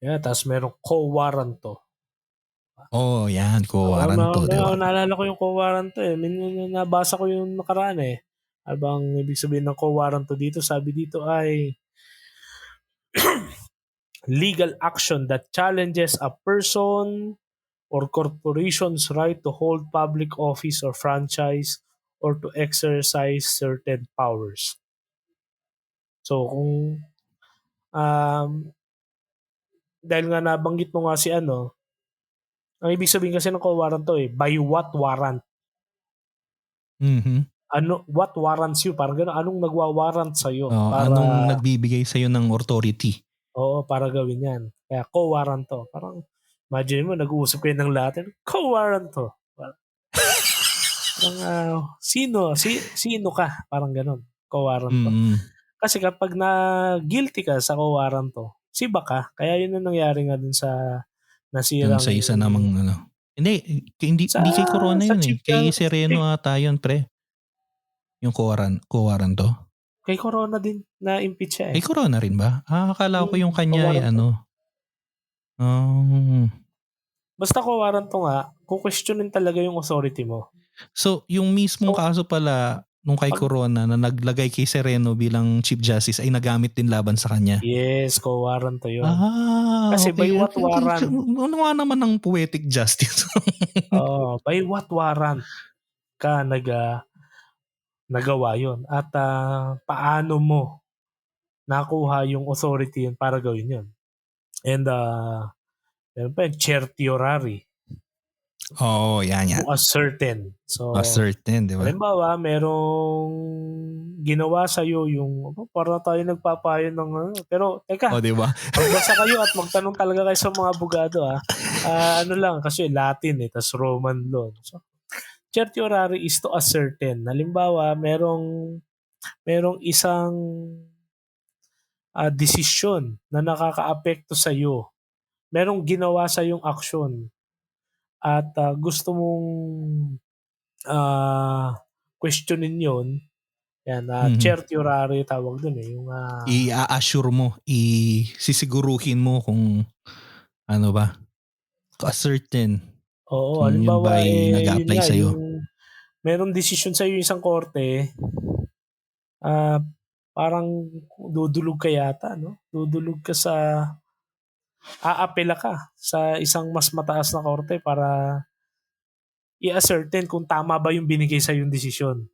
Yeah, tapos merong co-warranto. Oh, yan, co-warranto, 'di ba? Naalala ko yung co-warranto nabasa ko yung nakaraan Ano bang ibig sabihin ng co-warranto dito? Sabi dito ay legal action that challenges a person or corporation's right to hold public office or franchise or to exercise certain powers. So kung dahil nga nabanggit mo nga si ang ibig sabihin kasi ng co-warranto by what warrant? Mhm. What warrants you? Parang gano'n, anong nagwa-warrant sa'yo Anong para nagbibigay sa'yo ng authority? para gawin 'yan. Kaya co-warranto. Parang imagine mo nag-uusap kayo ng Latin, co-warranto. Parang sino ka? Parang gano'n, co-warranto. Mm. Kasi kapag na guilty ka sa co-warranto, siba ka. Kaya yun ang nangyari nga dun sa Dun nasirang sa isa namang hindi kay Corona sa yun chief kay Sereno ata yun pre. Yung co-warranto. kay Corona din na impeach siya Kay Corona rin ba? Akala ko yung kanya ay co-warranto. Basta co-warranto nga, kukwestiyonin talaga yung authority mo. So, yung mismong So, kaso pala nung kay pag Corona na naglagay kay Sereno bilang Chief Justice ay nagamit din laban sa kanya. yes, co-warranto yun. Kasi by Okay. what warrant? Ano nga naman ang poetic justice? By what warrant ka nagawa yun? At paano mo nakuha yung authority yun para gawin yun? And meron pa yung certiorari. Oo, yan. To ascertain. So, Certain, di ba? halimbawa, merong ginawa sa'yo yung, para tayo nagpapayo ng pero, teka, di ba? magbasa kayo at magtanong talaga kayo sa mga abogado ano lang, kasi Latin tas Roman law. So, certiorari is to ascertain. Halimbawa, merong isang desisyon na nakakaapekto sa iyo. Merong ginawa sa yung aksyon at gusto mong questionin yon. Yan, certiorari tawag dun yung I-assure mo, sisiguruhin mo kung ano ba, ascertain oo, kung yun ba halimbawa ay yun nag-a-apply nga sa'yo. yung merong desisyon sa iyo isang korte, parang dudulog ka yata, no? Dudulog ka aapela ka sa isang mas mataas na korte para i-ascertain kung tama ba yung binigay sa yung desisyon.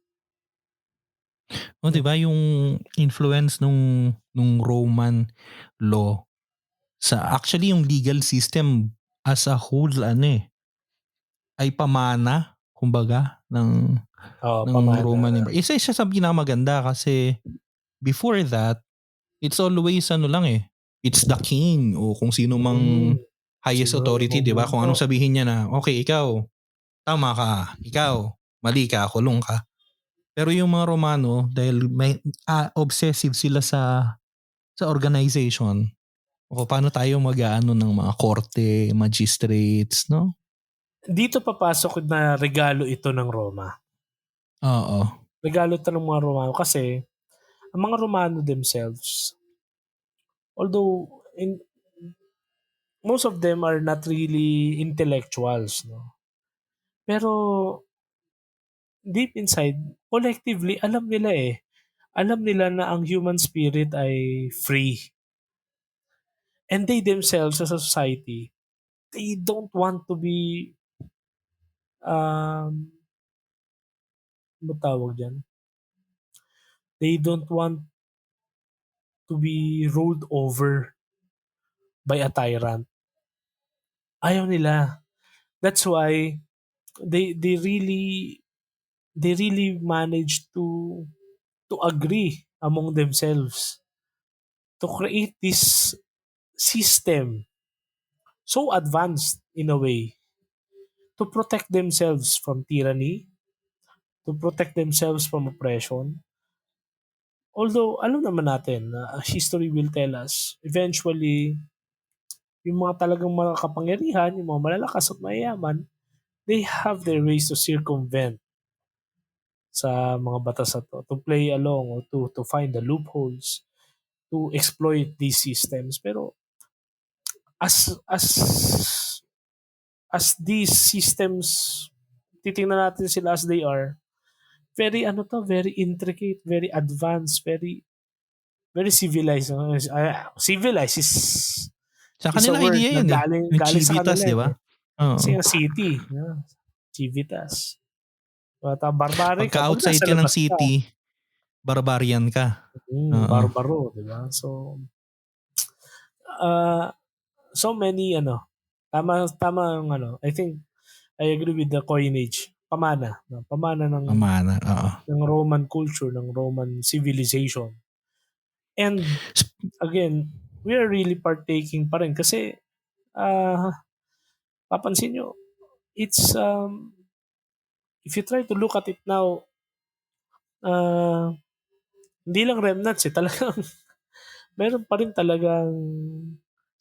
Di ba yung influence nung Roman law sa actually yung legal system as a whole ay pamana kumbaga ng Pamana. Roman Empire. Isa sa pinakamaganda kasi before that it's always it's the king o kung sino mang highest Sino authority, di ba? Kung anong sabihin niya na, okay, ikaw, tama ka, ikaw, mali ka, kulong ka. Pero yung mga Romano, dahil may obsessive sila sa organization, o paano tayo mag-aano ng mga korte, magistrates, no? Dito papasok na regalo ito ng Roma. Oo. regalo ito ng mga Romano kasi ang mga Romano themselves, although most of them are not really intellectuals, no? Pero deep inside, collectively, alam nila na ang human spirit ay free. And they themselves as a society, they don't want to be, ano tawag dyan? They don't want to be ruled over by a tyrant. Ayaw nila. That's why they really managed to agree among themselves to create this system so advanced in a way to protect themselves from tyranny, to protect themselves from oppression. Although, alam naman natin na history will tell us, eventually, yung mga talagang mga kapangyarihan, yung mga malalakas at mayayaman, they have their ways to circumvent sa mga batas na to play along or to find the loopholes, to exploit these systems. Pero as as as these systems, titingnan natin sila as they are, very very intricate, very advanced, very civilized. Civilized Sa is a kanila word idea na yun, eh, yung galing sa Civitas, kanila 'di yan, eh. ba? Kasi Oo. nga city, civitas. At barbaric ka 'pag Pagka-outside nasa ka ng labas ka. city, barbarian ka. Oo. Barbaro, 'di ba? So, uh, so many tama tama ang I think I agree with the coinage, pamana, no? Pamana Pamana, oo. ng Roman culture, ng Roman civilization. And again, we are really partaking pa rin kasi papansin nyo, it's if you try to look at it now, uh, hindi lang remnants talagang meron pa rin talagang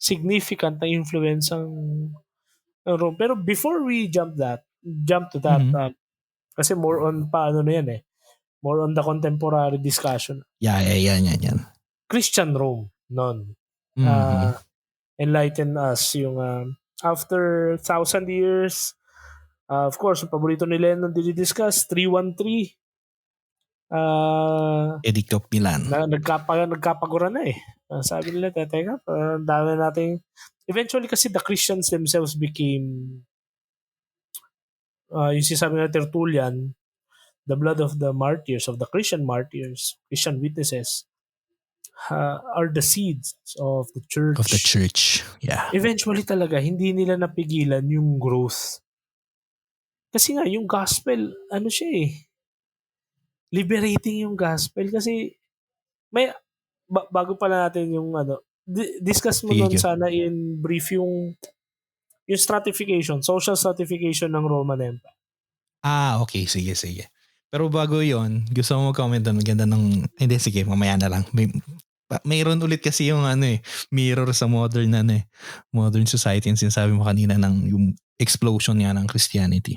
significant na influence ang Rome. Pero before we jump to that, Mhm. kasi more on paano na yan more on the contemporary discussion. Yeah, yan. Christian Rome noon. Mhm. Enlighten us yung after 1,000 years, of course, yung paborito ni Lennon dinidiscuss, 313, Edict of Milan. nagkapagura na eh. Sabi nila, teka, ang dami nating eventually kasi the Christians themselves became yung sinasabi na Tertullian, the blood of the martyrs, of the Christian martyrs, Christian witnesses, are the seeds of the Of the church. church. Yeah. Eventually talaga, hindi nila napigilan yung growth. Kasi nga, yung gospel, siya liberating yung gospel. Kasi, may, bago pala natin yung discuss mo nun Sige. sana in brief yung stratification, social stratification ng Roman Empire. Okay. Sige. Pero bago yon, gusto mo mag-comment doon. Maganda ng, hindi, sige, mamaya na lang. Mayroon ulit kasi yung mirror sa modern society, yung sinasabi mo kanina ng yung explosion nga ng Christianity.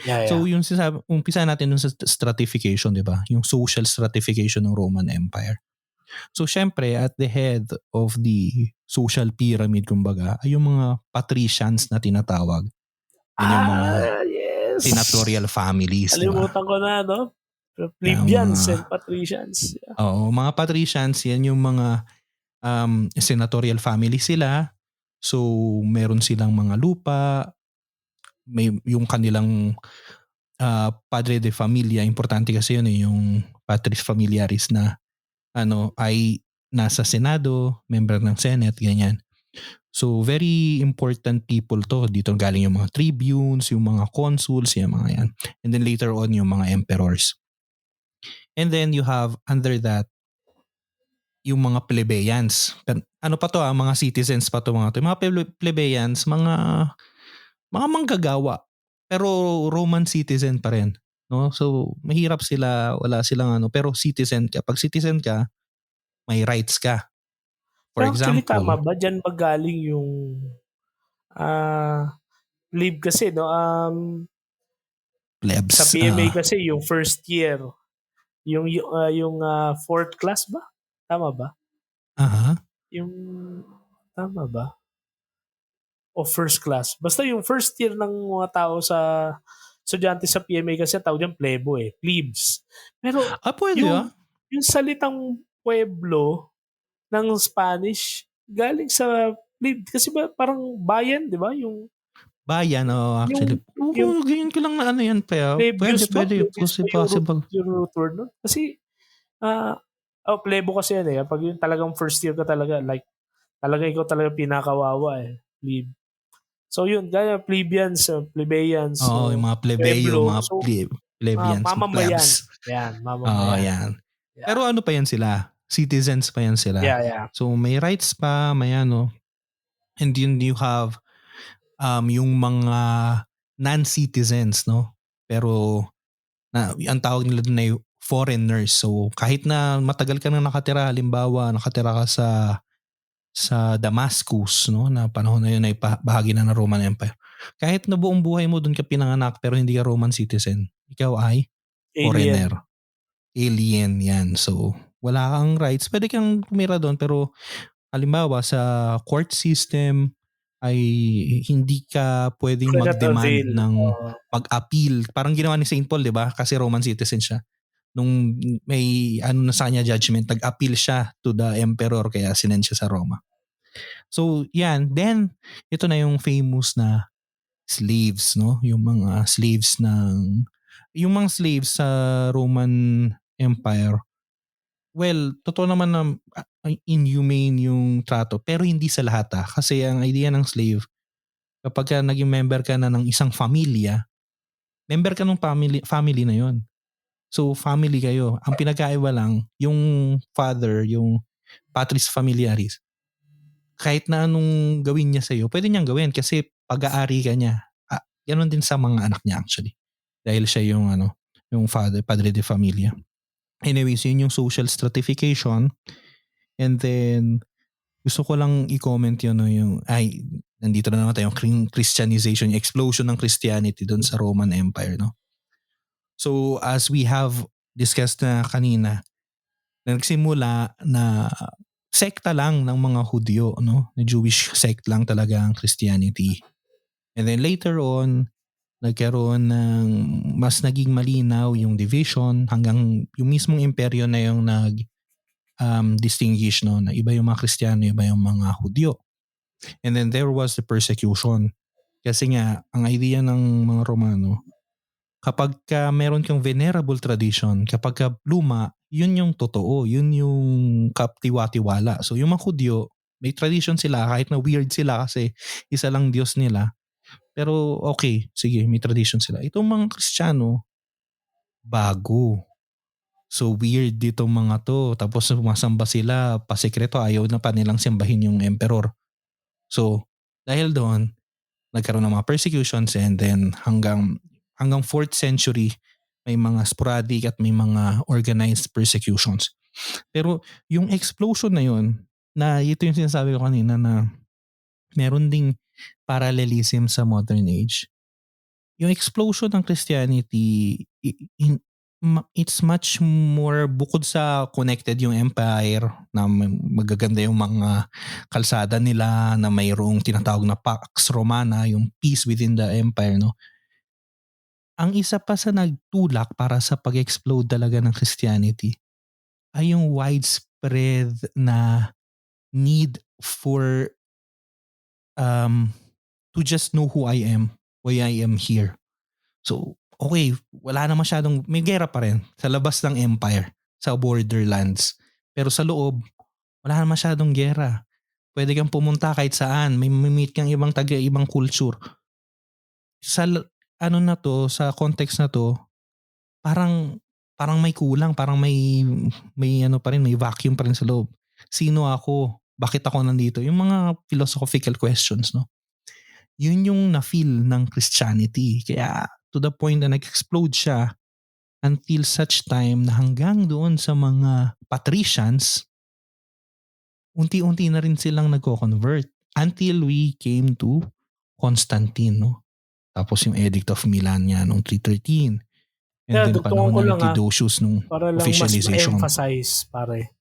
Yeah. So yung sinasabi, umpisa natin dun sa stratification, di ba? Yung social stratification ng Roman Empire. So syempre, at the head of the social pyramid, kumbaga, ay yung mga patricians na tinatawag. Yun yung mga Yes. senatorial families, di ba? Kalimutan ko na, no? Plebeians and patricians. Yeah. Oo, mga patricians, yan yung mga senatorial family sila. So, meron silang mga lupa, may yung kanilang padre de familia, importante kasi yun yung patris familiaris na ay nasa Senado, member ng Senate, ganyan. So, very important people to. Dito galing yung mga tribunes, yung mga consuls, yung mga yan. And then later on, yung mga emperors. And then you have under that, yung mga plebeians. Ano pa to mga citizens pa to mga to. Yung mga plebeians, mga manggagawa. Pero Roman citizen pa rin. No? So, mahirap sila, wala silang pero citizen ka. Pag citizen ka, may rights ka. For Actually, tama example, ba? Diyan ba galing yung plebe kasi, no? plebs. Sa PMA kasi, yung first year, Yung fourth class ba? Tama ba? Aha. Yung tama ba? O first class? Basta yung first year ng mga tao sa estudyante sa PMA kasi tawag diyan plebo, plebes. Pero Puwede, yung yung salitang pueblo ng Spanish galing sa plebe kasi ba parang bayan, 'di ba? Bayan, oo, Yung actually. yung Oo, ngayon ko lang na ano yan, plebeios ba? puwede, Plebeios ba yung possible. root word nun? Kasi, plebo kasi yan, kapag yung talagang first year ka talaga, like, talaga ikaw talaga pinakawawa, plebe. So yun, gaya plebeians, Oo, yung mga plebeyo, pueblo, mga so, plebeians, mamamayan. plebs. Yan, Oo, mamamayan. yan. Yeah. Pero ano pa yan sila, citizens pa yan sila. Yeah, yeah. So may rights pa, may ano, and then you have yung mga non-citizens, no? Pero ang tawag nila doon ay foreigners. So kahit na matagal ka na nakatira, halimbawa nakatira ka sa Damascus, no, na panahon na yun ay bahagi na ng Roman Empire. Kahit na buong buhay mo doon ka pinanganak pero hindi ka Roman citizen, ikaw ay foreigner, Alien. alien yan. So wala kang rights. Pwede kang tumira doon pero halimbawa sa court system ay hindi ka You pwedeng cannot mag-demand avail. ng pag-appeal. Parang ginawa ni Saint Paul, 'di ba? Kasi Roman citizen siya. Nung may ano na sa kanya judgment, nag-appeal siya to the emperor kaya sinend siya sa Roma. So, yan. Then, ito na yung famous na slaves, no? Yung mga slaves sa Roman Empire. Well, totoo naman na inhumane yung trato, pero hindi sa lahat Kasi ang idea ng slave, kapag ka naging member ka na ng isang familya, member ka ng family na yon. So, family kayo. Ang pinagkaiba lang, yung father, yung patris familiaris, kahit na anong gawin niya sa'yo, pwede niyang gawin kasi pag-aari ka niya. Ganon din sa mga anak niya actually. Dahil siya yung yung father, padre de familia. Anyways, yun yung social stratification. And then, gusto ko lang i-comment yun, nandito na naman tayo, yung Christianization, yung explosion ng Christianity doon sa Roman Empire, no? So, as we have discussed na kanina, nagsimula na sekta lang ng mga Hudyo, no? Na Jewish sect lang talaga ang Christianity. And then later on, nagkaroon ng mas naging malinaw yung division hanggang yung mismong imperyo na yung distinguish, no? Na iba yung mga Kristiyano, iba yung mga Hudyo. And then there was the persecution. Kasi nga, ang idea ng mga Romano, kapag ka meron kang venerable tradition, kapag ka luma, yun yung totoo, yun yung kaptiwa-tiwala. So yung mga Hudyo, may tradition sila kahit na weird sila kasi isa lang Diyos nila. Pero okay, sige, may tradition sila. Itong mga Kristiyano, bago. So weird ditong mga to. Tapos sumasamba sila, pasikreto, ayaw na pa nilang simbahin yung emperor. So dahil doon, nagkaroon ng mga persecutions and then hanggang 4th century, may mga sporadic at may mga organized persecutions. Pero yung explosion na yun, na ito yung sinasabi ko kanina na meron ding parallelism sa modern age. Yung explosion ng Christianity, it's much more, bukod sa connected yung empire, na magaganda yung mga kalsada nila, na mayroong tinatawag na Pax Romana, yung peace within the empire, no? Ang isa pa sa nagtulak para sa pag-explode talaga ng Christianity ay yung widespread na need for to just know who I am, why I am here. So, okay, wala na masyadong, may gera pa rin sa labas ng empire, sa borderlands. Pero sa loob, wala na masyadong gera. Pwede kang pumunta kahit saan, may meet kang ibang ibang culture. Sa sa context na to, parang may kulang, parang may ano pa rin, may vacuum pa rin sa loob. Sino ako? Bakit ako nandito? Yung mga philosophical questions, no? Yun yung na-feel ng Christianity. Kaya to the point na nag-explode siya until such time na hanggang doon sa mga patricians, unti-unti na rin silang nagko-convert until we came to Constantine, no? Tapos yung Edict of Milan niya noong 313. And then Dugtungan panahon ko na ni lang, Theodosius nung para lang mas officialization. ma-emphasize pare.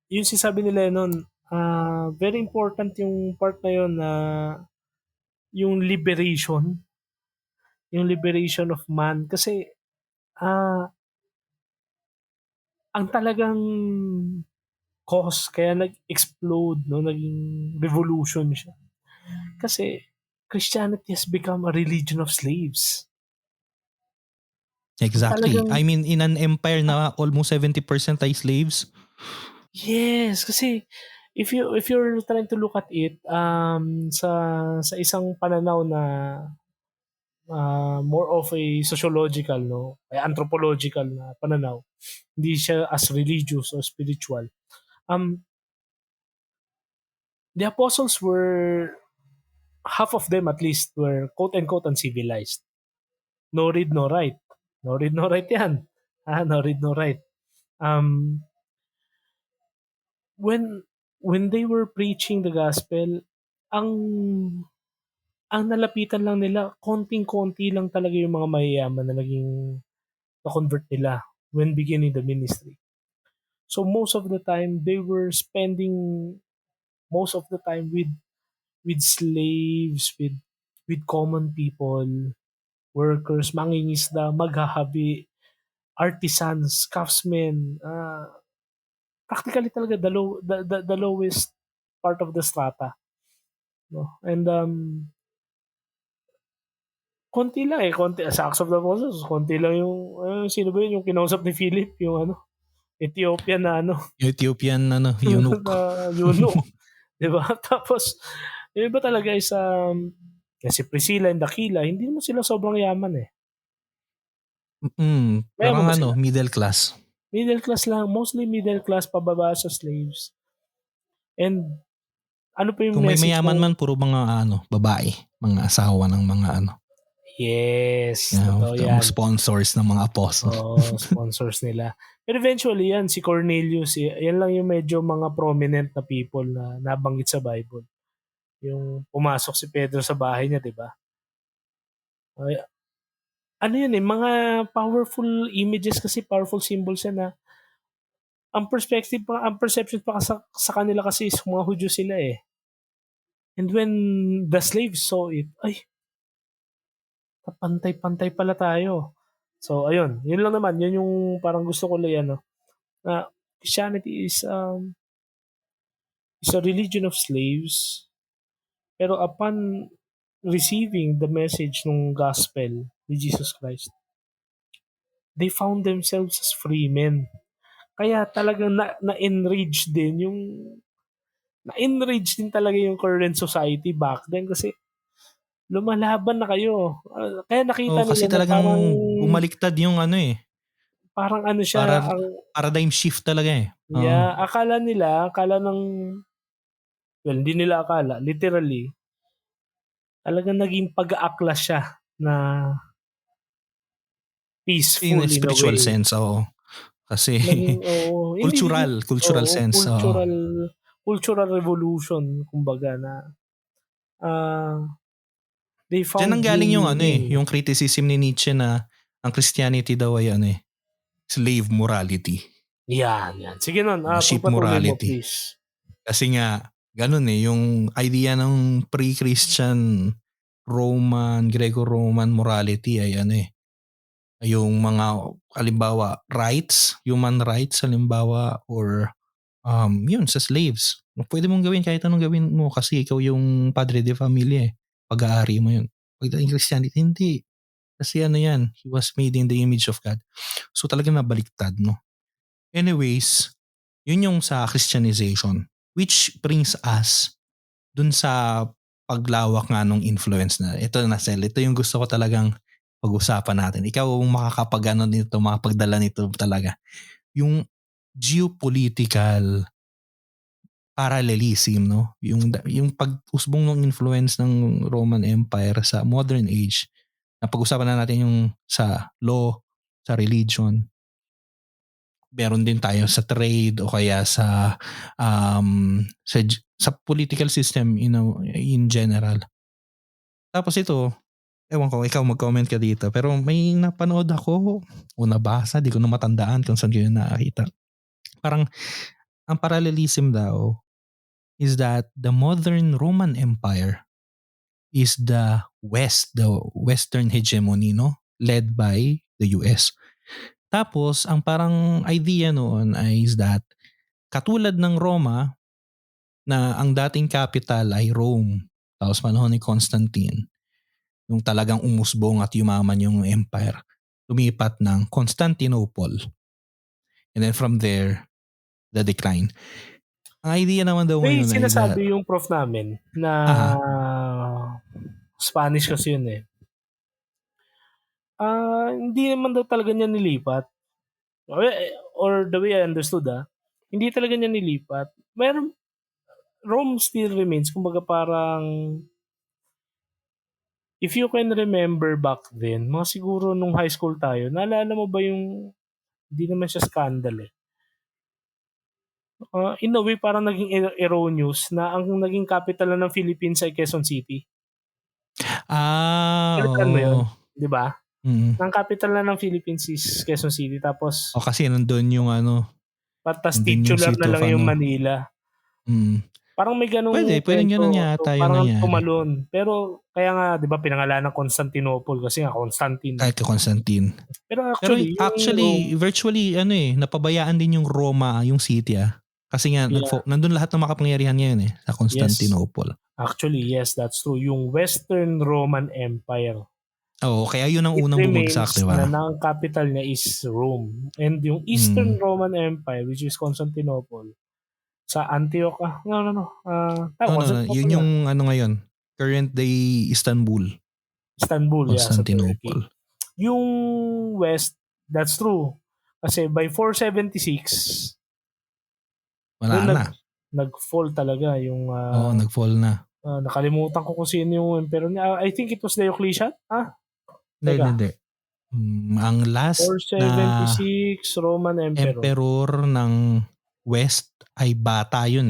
Yung sinasabi ni Lennon, very important yung part na yun na yung liberation of man. Kasi ang talagang cause kaya nag-explode, no, naging revolution siya. Kasi Christianity has become a religion of slaves. Exactly. Talagang, I mean, in an empire na almost 70% ay slaves. yes, kasi if you're trying to look at it sa isang pananaw na more of a sociological, no, anthropological na pananaw, hindi siya as religious or spiritual. The apostles were, half of them at least, were quote unquote uncivilized. No read, no write. No read, no write yan. No read, no write. When they were preaching the gospel, ang nalapitan lang nila, konting-konti lang talaga yung mga mayayaman na naging na-convert nila when beginning the ministry. So most of the time, they were spending most of the time with slaves, with common people, workers, mangingisda, maghahabi, artisans, craftsmen, practically talaga the lowest part of the strata, no? And konti lang sa Acts of the Apostles, konti lang yung sino ba yun yung kinausap ni Philip, yung Ethiopian na Ethiopian eunuch. na eunuch, 'di ba? Tapos yung iba talaga is kasi Priscilla and Aquila, hindi mo sila sobrang yaman eh. Parang Mayaman ba sila? middle class. Middle class lang, mostly middle class pababa sa slaves. And ano pa yung Kung may message mayaman ng man, puro mga babae, mga asawa ng mga yes, totoo yan. sponsors ng mga apostle. Sponsors nila. Pero eventually yan, si Cornelius, yan lang yung medyo mga prominent na people na nabanggit sa Bible. Yung pumasok si Pedro sa bahay niya, di ba? Ano yun mga powerful images kasi, powerful symbols yan na ang perception pa sa kanila kasi is mga Hudyo sila eh. And when the slaves saw it, ay, pantay-pantay pala tayo. So, ayun. Yun lang naman. Yun yung parang gusto ko lang na Christianity is a religion of slaves. Pero upon receiving the message ng gospel ni Jesus Christ, they found themselves as free men. Kaya talagang na-enrage din talaga yung current society back then kasi lumalaban na kayo. Kaya nakita Kasi nila na talagang bumaliktad yung parang siya, paradigm shift talaga eh. akala ng, well, hindi nila akala, literally, talagang naging pag-aaklas siya na peaceful In a spiritual way. sense, oo. Kasi cultural sense. Cultural revolution, kumbaga na they found Diyan ang galing yung meaning. yung criticism ni Nietzsche na ang Christianity daw ay slave morality. Yan. Sige nun, Sheep pagpatuloy mo morality. please. Kasi nga, ganun yung idea ng pre-Christian Roman, Greco-Roman morality ay yung mga halimbawa human rights halimbawa, or yun sa slaves. Pwede mong gawin kahit anong gawin mo kasi ikaw yung padre de familia pag-aari mo yun. Pagdating Christianity, hindi. Kasi yan, he was made in the image of God. So talagang nabaliktad, no? Anyways, yun yung sa Christianization, which brings us dun sa paglawak nga nung influence na. Ito yung gusto ko talagang pag-usapan natin. Ikaw makapagdala nito talaga. Yung geopolitical parallelism, no? Yung pag-usbong ng influence ng Roman Empire sa modern age. Napag-usapan na natin yung sa law, sa religion. Meron din tayo sa trade o kaya sa political system in general. Tapos ito, ewan ko, ikaw mag-comment ka dito. Pero may napanood ako o nabasa, di ko na matandaan kung saan ko yun nakakita. Parang ang parallelism daw is that the modern Roman Empire is the West, the Western hegemony, no? Led by the US. Tapos, ang parang idea noon is that katulad ng Roma na ang dating capital ay Rome, tapos panahon ni Constantine, nung talagang umusbong at yumaman yung empire, lumipat ng Constantinople. And then from there, the decline. Ang idea naman daw May ngayon ay that, sinasabi yung prof namin na Spanish kasi yun eh. Hindi naman daw talaga niya nilipat. Or the way I understood hindi talaga niya nilipat. Rome still remains. Kumbaga parang, if you can remember back then, mga siguro nung high school tayo, naalala mo ba yung, hindi naman siya scandal eh. In a way, parang naging erroneous na ang naging capital na ng Philippines ay Quezon City. Nalitan mo yun, oo. di ba? Ang capital na ng Philippines is Quezon City, tapos kasi nandun yung patas nandun yung titular seat na of lang yung Manila. Parang may ganung Pwede ganun yata yung parang nangyari. tumalon. Pero kaya nga, di ba, pinangalan ng Constantinople kasi nga Constantine. Kahit ka Constantine. Pero Pero actually virtually, napabayaan din yung Roma, yung city Kasi nga, nandun lahat ng makapangyarihan ngayon sa Constantinople. Yes. Actually, yes, that's true. Yung Western Roman Empire. Oo, kaya yun ang unang bumagsak, di ba? Na ang capital niya is Rome. And yung Eastern Roman Empire, which is Constantinople, sa Antioch, yun yung ngayon, current day Istanbul. Constantinople. Yung West, that's true. Kasi by 476, wala na. Nag-fall talaga yung... nag-fall na. Nakalimutan ko kung sino yung emperor niya. I think it was Diocletian. Hindi. Ang last 476 Roman emperor ng West ay bata yun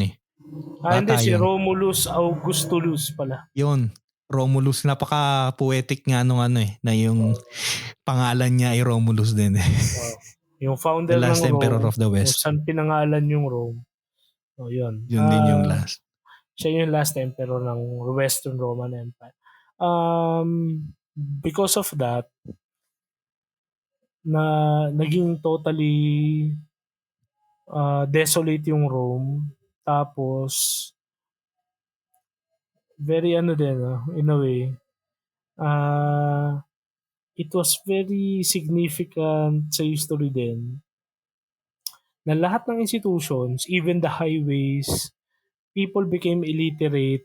hindi, si Romulus Augustulus pala. Yun. Romulus, napaka-poetic nga nung na yung pangalan niya ay Romulus din. Yung founder the last ng emperor Rome, of the West. Kung saan pinangalan yung Rome. Yun. Yun din yung last. Siya yung last emperor ng Western Roman Empire. Because of that, na naging totally desolate yung Rome. Tapos, very din, in a way, it was very significant sa history din na lahat ng institutions, even the highways, people became illiterate.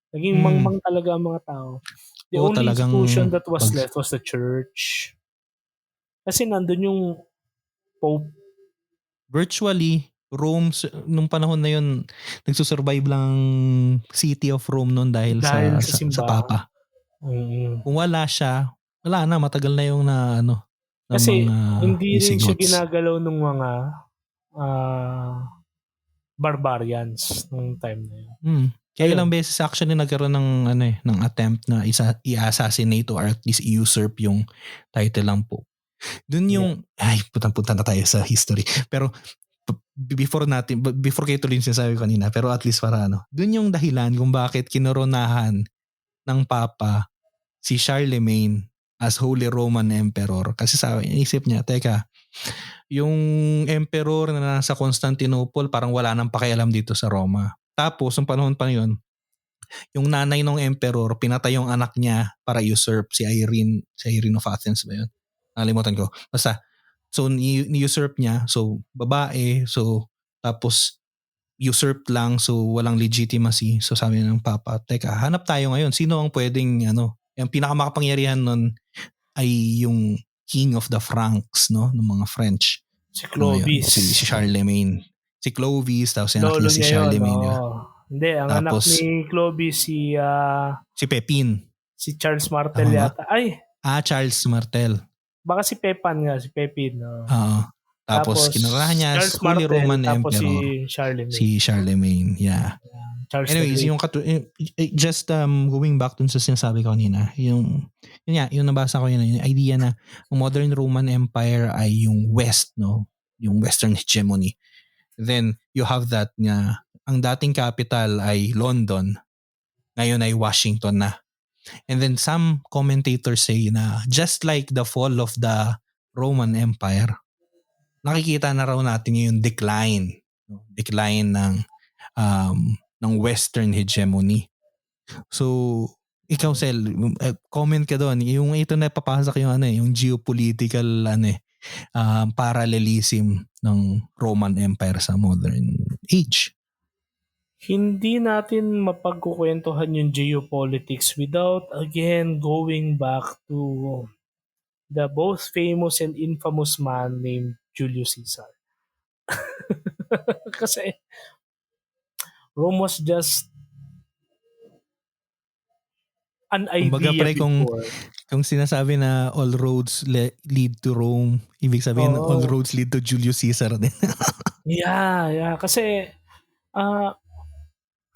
Naging mangmang talaga ang mga tao. The only institution that was left was the church. Kasi nandun yung Pope. Virtually, Rome, nung panahon na yun, nagsusurvive lang city of Rome noon dahil sa Papa. Kung wala siya, wala na, matagal na yung kasi mga hindi rin siya ginagalaw ng mga barbarians nung time na yun. Kaya ilang beses actually nagkaroon ng ng attempt na i-assassinate or at least i-usurp yung title ng Pope. Doon yung punta na tayo sa history. Pero before kayo tuloy yung sinasabi kanina, pero at least para doon yung dahilan kung bakit kinoronahan ng Papa si Charlemagne as Holy Roman Emperor. Kasi isip niya, teka, yung emperor na nasa Constantinople parang wala nang pakialam dito sa Roma. Tapos, yung panahon pa yun, yung nanay ng emperor, pinatay yung anak niya para usurp si Irene of Athens ba yun? Nakalimutan ko. Basta, so ni-usurp niya, so babae, so tapos usurped lang, so walang legitimacy. So sabi ng Papa, teka, hanap tayo ngayon. Sino ang pwedeng, yung pinakamakapangyarihan nun ay yung King of the Franks, no? Ng mga French. Si Clovis. Si Charlemagne. Si Clovis, tapos yung anak niya si Charlemagne. Hindi, ang tapos, anak ni Clovis si Pepin. Si Charles Martel yata. Charles Martel. Baka si Pepin. Tapos kinarahan niya Charles Holy Martel, Roman tapos Emperor. Si Charlemagne. Si Charlemagne, yeah. Charles the Anyways, Great. just going back dun sa sinasabi ko kanina, yung nabasa ko yun, yung idea na ang modern Roman Empire ay yung West, no? Yung Western hegemony. Then you have that nga, ang dating capital ay London, ngayon ay Washington na. And then some commentators say na just like the fall of the Roman Empire, nakikita na raw natin yung decline ng Western hegemony. So, ikaw Sel, comment ka doon. Yung ito na papasok yung geopolitical parallelism ng Roman Empire sa modern age. Hindi natin mapagkukwentuhan yung geopolitics without again going back to the both famous and infamous man named Julius Caesar. Kasi Rome was just an Kumbaga idea pre, before. kung sinasabi na all roads lead to Rome, ibig sabihin all roads lead to Julius Caesar din. Yeah. Kasi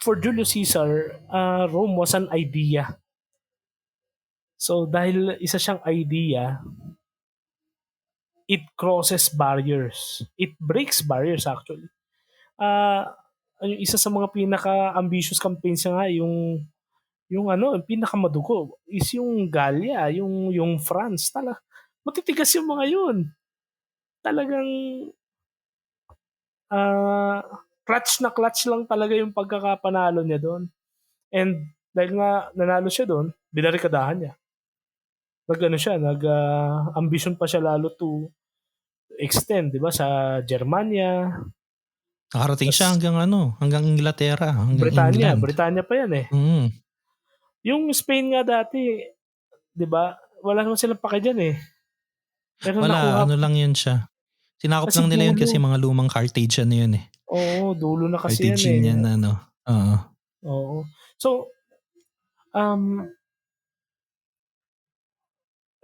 for Julius Caesar, Rome was an idea. So dahil isa siyang idea, it crosses barriers. It breaks barriers actually. Yung isa sa mga pinaka-ambitious campaigns niya nga, yung pinakamadugo is yung Gallia, yung France. Matitigas yung mga yun. Talagang clutch lang talaga yung pagkakapanalo niya doon. And dahil nga nanalo siya doon, binarikadahan niya. Nag-ambition pa siya lalo to extend, di ba, sa Germania. Nakarating siya hanggang Inglaterra, hanggang England. Britanya pa yan eh. Mm. Yung Spain nga dati, di ba, wala naman silang pake dyan eh. Pero wala, lang yun siya. Sinakop lang nila yun kasi mga lumang Carthage yun eh. Oo, dulo na kasi Carthaginian yan eh. Oo. So,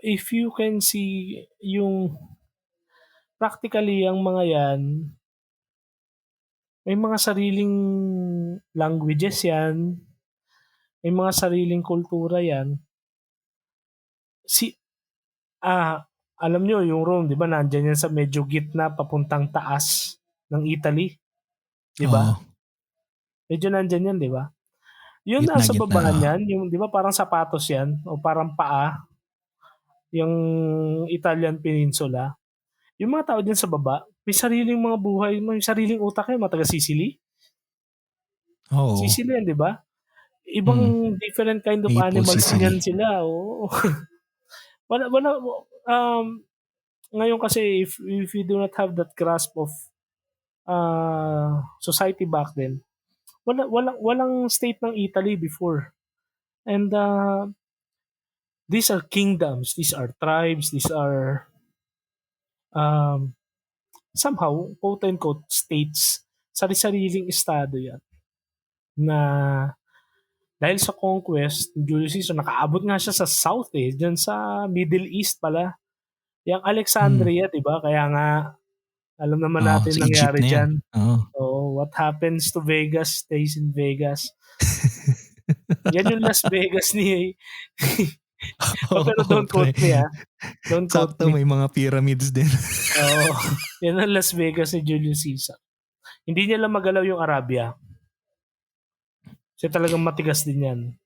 if you can see yung practically ang mga yan, may mga sariling languages yan, may mga sariling kultura yan. Alam nyo, yung Rome, di ba, nandyan yan sa medyo gitna papuntang taas ng Italy. Di ba? Medyo nandyan yan, di ba? Yung gitna, nasa baba niyan, yung di ba parang sapatos yan o parang paa, yung Italian Peninsula. Yung mga tao dyan sa baba, may sariling mga buhay, may sariling utak yan, mga taga Sicily. Sicily yan, di ba? Ibang different kind of Maple animals Sicily. yan sila. Oo. Ngayon kasi if you do not have that grasp of society back then, walang state ng Italy before. And these are kingdoms, these are tribes, these are somehow quote unquote states, sari-sariling estado yan na dahil sa conquest Julius Caesar, nakaabot nga siya sa south dyan sa Middle East pala, yung Alexandria, di ba? Kaya nga alam naman natin nangyari dyan. What happens to Vegas stays in Vegas. Yan yung Las Vegas ni pero don't quote me Don't quote me. May mga pyramids din. Yan ang Las Vegas ni Julius Caesar. Hindi niya lang magalaw yung Arabia. Kasi talagang matigas din yan.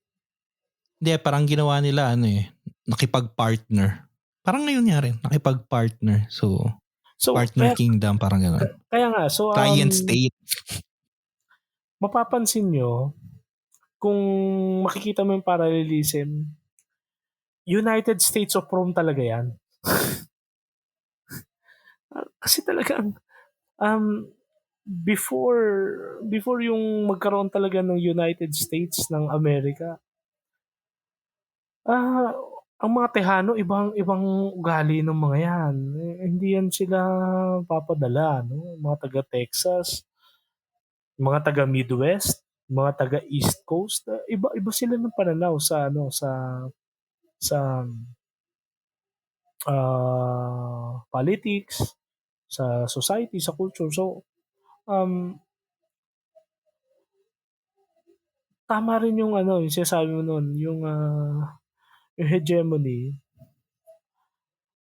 Hindi, parang ginawa nila nakipag-partner. Parang ngayon nga rin, nakipag-partner. So partner kingdom, parang gano'n. Kaya nga, so Triad state. mapapansin nyo, kung makikita mo yung parallelism, United States of Rome talaga yan. Kasi talagang before yung magkaroon talaga ng United States ng Amerika, ang mga Tejano, ibang ugali ng mga yan. Hindi yan sila papadala, no? Mga taga Texas, mga taga Midwest, mga taga East Coast, iba sila ng pananaw sa politics, sa society, sa culture. So tama rin yung ano, yung sinasabi mo nun, yung hegemony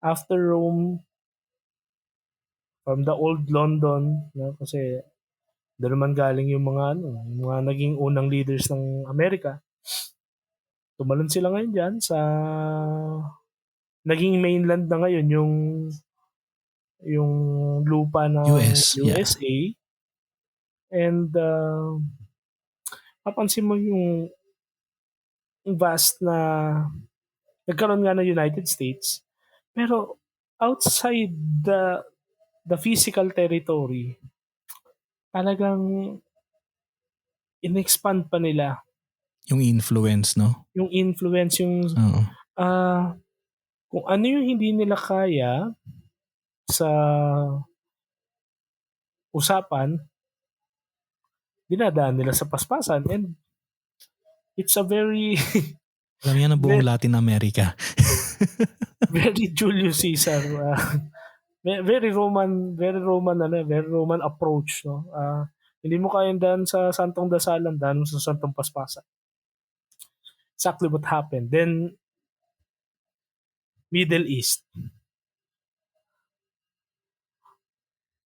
after Rome, from the old London, no? Kasi doon naman galing yung mga ano, yung mga naging unang leaders ng Amerika. Tumalon sila ngayon diyan sa naging mainland na ngayon yung lupa ng US, yeah. USA, and papansin mo yung vast na nagkaroon nga ng United States, pero outside the physical territory, talagang in-expand pa nila Yung influence, no? yung influence, yung Oo. ah, kung ano yung hindi nila kaya sa usapan, dinadaan nila sa paspasan, and it's a very Alam yan ng buong ve- Latin America. very Julius Caesar, very Roman approach, no. Hindi mo kayang daan sa Santong Dasalan, daan mo sa Santong Paspasan. Exactly what happened. Then Middle East,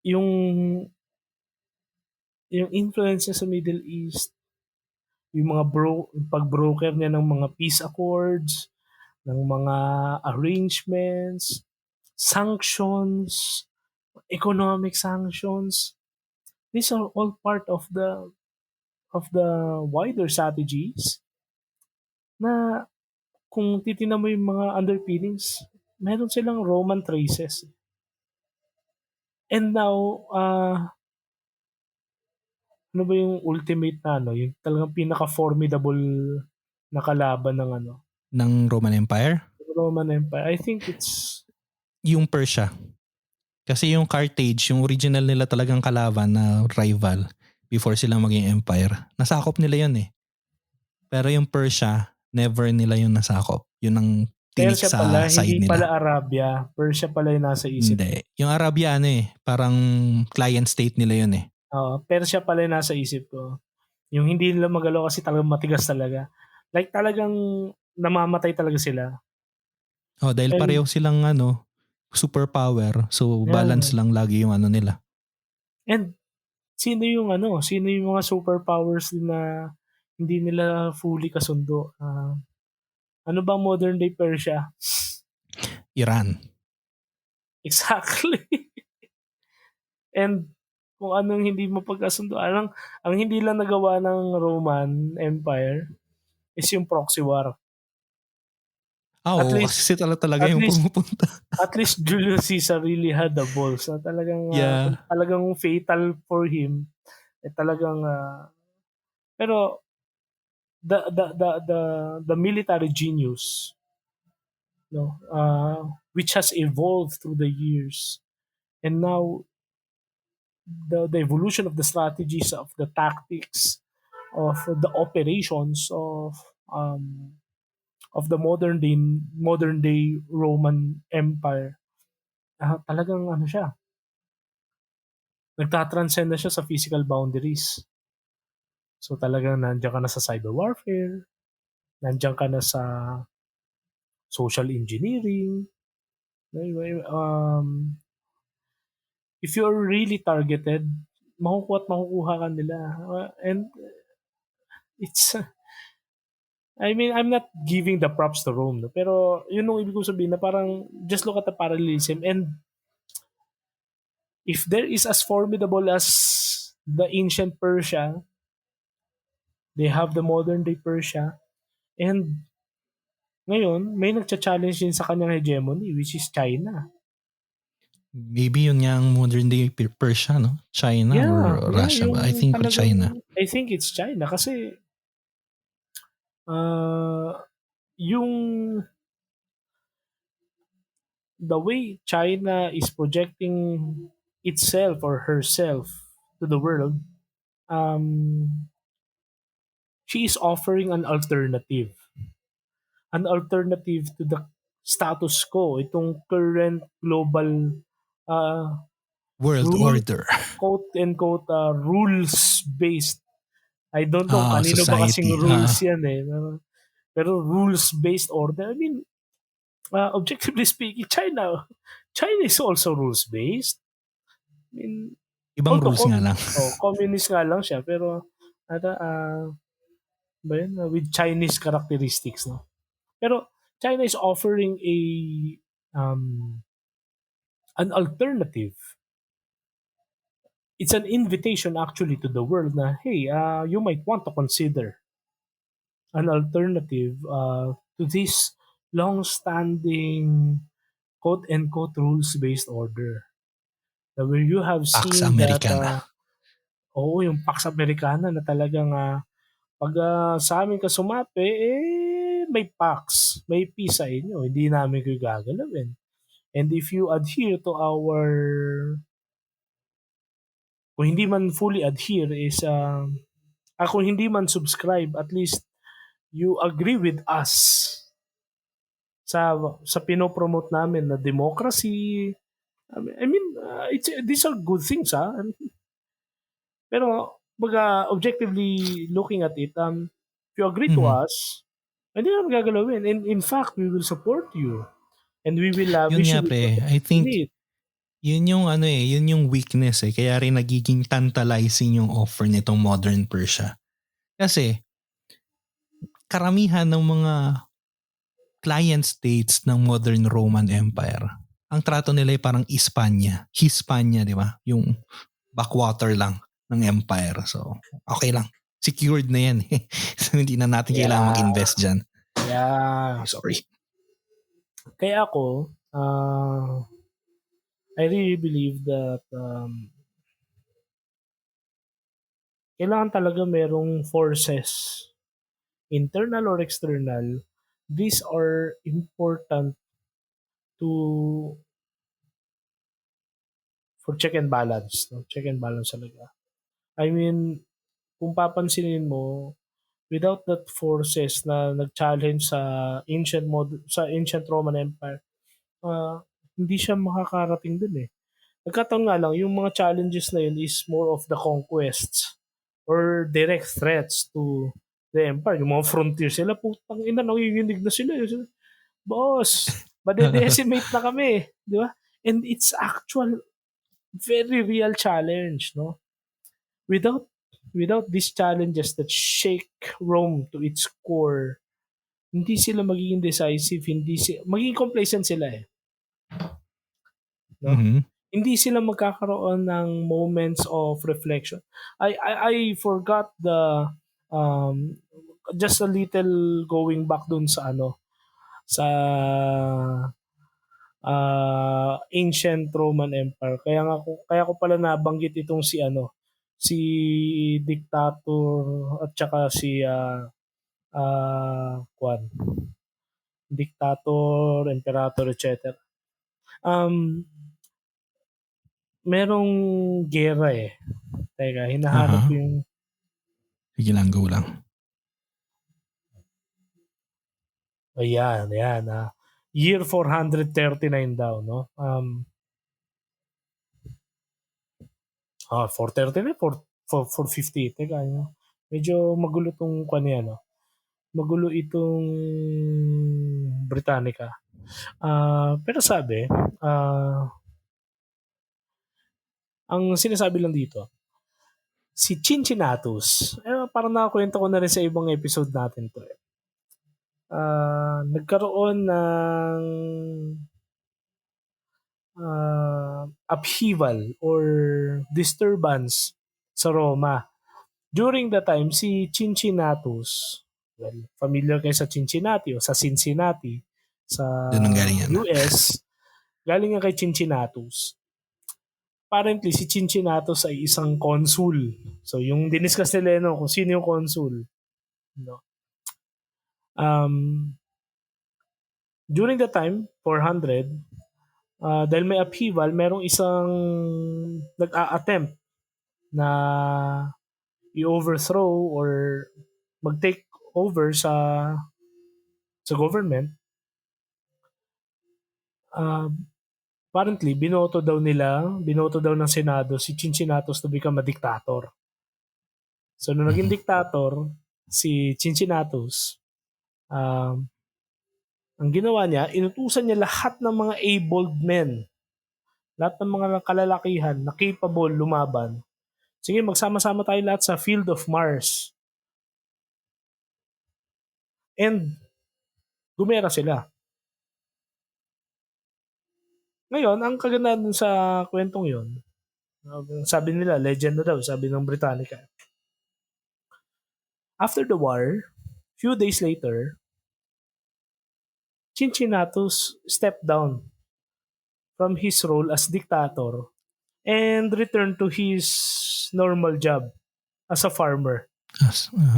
yung yung influence niya sa Middle East, yung yung pag-broker niya ng mga peace accords, ng mga arrangements, sanctions, economic sanctions. These are all part of the wider strategies na kung titingnan mo yung mga underpinnings, meron silang Roman traces. And now, ano ba yung ultimate na ano, yung talagang pinaka-formidable na kalaban ng ano, Ng Roman Empire? Roman Empire? I think it's Yung Persia. Kasi yung Carthage, yung original nila talagang kalaban na rival before sila maging empire, nasakop nila yun eh. Pero yung Persia, never nila yun nasakop. Yun ang tinik Persia pala, sa hindi side pala nila. Arabia. Persia pala yung nasa isip ko. Hindi. Yung Arabia ano eh, parang client state nila yun eh. Oo, Persia pala yung nasa isip ko. Yung hindi nila magalaw kasi talagang matigas talaga. Like talagang namamatay talaga sila. Oh, dahil And pareho silang ano, superpower. So balance yeah. lang lagi yung ano nila. And sino yung mga superpowers din na hindi nila fully kasundo? Ano bang modern day Persia? Iran. Exactly. And kung anong hindi mo pagkasundo, ang hindi lang nagawa ng Roman Empire is yung proxy war. At Oo, kasi least sila talaga at yung least pumupunta. at least Julius Caesar really had the balls na Yeah. talagang fatal for him. Talagang pero the the the the the military genius, no, which has evolved through the years, and now the evolution of the strategies, of the tactics, of the operations um of the modern day Roman Empire, talagang ano siya, nagtatranscend na siya sa physical boundaries. So talagang nandiyan ka na sa cyber warfare, nandiyan ka na sa social engineering, if you're really targeted, makukuha at makukuha ka nila. And it's, I mean, I'm not giving the props to Rome, no? Pero yun yung ibig ko sabihin na parang just look at the parallelism, and if there is as formidable as the ancient Persia, they have the modern day Persia, and ngayon may nagcha-challenge din sa kanyang hegemony, which is China. Maybe yun nga ang modern day Persia, no? China or Yeah, Russia ba? I yung think China. talagang, I think it's China kasi yung the way China is projecting itself or herself to the world, um, she is offering an alternative to the status quo, itong current global uh, World rule, order. quote and quote, rules based I don't know kanino ba kasing Society. rules yan eh. Pero rules-based order, I mean, objectively speaking, China is also rules-based. I mean, Ibang although rules nga lang. communist nga lang siya, pero ba yun? With Chinese characteristics, no? Pero China is offering um, an alternative. It's an invitation actually to the world na, hey, you might want to consider an alternative to this long-standing quote-unquote rules-based order. Where you have Pax seen that, Americana. yung Pax Americana na talagang pag sa amin ka sumapi, may Pax, may peace sa inyo. Hindi namin kayo gagalawin. And if you adhere to our, kung hindi man fully adhere is, kung hindi man subscribe, at least you agree with us sa pinopromote namin na democracy. I mean, these are good things, ha? Pero, objectively looking at it, if you agree to Mhm. us, hindi namin gagalawin. In fact, we will support you. And we will Yun nga visually pre, protect I you think need. yun yung yun yung weakness eh. Kaya rin nagiging tantalizing yung offer nitong Modern Persia. Kasi karamihan ng mga client states ng modern Roman Empire, ang trato nila ay parang Hispania, di ba? Yung backwater lang ng empire. So, okay lang. Secured na yan eh. So, hindi na natin kailangan Yeah. mag-invest dyan. Yeah. Sorry. Kaya ako, I really believe that kailangan talaga merong forces, internal or external. These are important to for check and balance. No? Check and balance talaga. I mean, kung papansinin mo, without that forces na nag-challenge sa ancient Roman Empire, hindi siya makakarating dun eh. Nagkataon nga lang, yung mga challenges na yun is more of the conquests or direct threats to the empire. Yung mga frontier sila, putang ina, nanginginig na sila. Boss, madedecimate na kami. Di ba? And it's actual, very real challenge, no? Without these challenges that shake Rome to its core, hindi sila magiging decisive, magiging complacent sila eh. No? Mhm. Hindi sila magkakaroon ng moments of reflection. I forgot the just a little going back dun sa sa ancient Roman Empire. Kaya ko pala nabanggit itong si dictator at saka si kwan dictator, imperator, etc. Merong gera eh. Teka, hinahanap ko Aha. yung Sige lang, go lang. ayan. Year 439 daw, no? 439, 450. Teka, medyo magulo tong kanya, no? Magulo itong Britannica. Pero sabi, ang sinasabi lang dito, si Cincinnatus, parang nakakwento ko na rin sa ibang episode natin to eh. Nagkaroon ng upheaval or disturbance sa Roma. During the time, si Cincinnatus, well, familiar kayo sa Cincinnati o sa Cincinnati sa Doon ang galing yan. US, galing nga kay Cincinnatus. Apparently, si Cincinnatus ay isang consul. So, yung diniscuss nila kung sino yung consul. No? During the time, 400, dahil may upheaval, merong isang nag-a-attempt na i-overthrow or mag-take over sa government. Apparently, binoto daw ng Senado si Cincinnatus to become a dictator. So, nung naging diktator, si Cincinnatus, um, ang ginawa niya, inutusan niya lahat ng mga abled men, lahat ng mga kalalakihan na capable lumaban. Sige, magsama-sama tayo lahat sa Field of Mars. And gumera sila. Ngayon, ang kagandahan dun sa kwentong yon, sabi nila, legend na daw, sabi ng Britannica. After the war, few days later, Cincinnatus stepped down from his role as dictator and returned to his normal job as a farmer.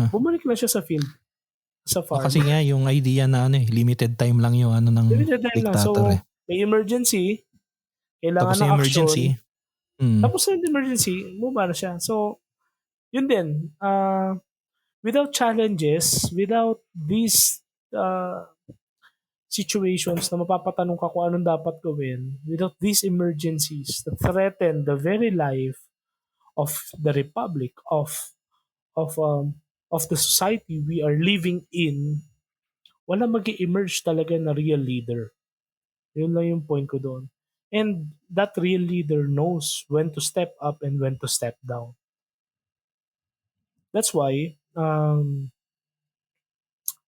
Bumalik na siya sa field as a farmer. Kasi nga yung idea na limited time lang yung ng limited time dictator. Lang. So, may emergency, kailangan ng emergency. action. Tapos yung emergency, move na siya. So, yun din. Without challenges, without these situations na mapapatanong ka kung anong dapat gawin, without these emergencies that threaten the very life of the republic, of the society we are living in, wala mag-emerge talaga na real leader. Yun lang yung point ko doon. And that real leader knows when to step up and when to step down. That's why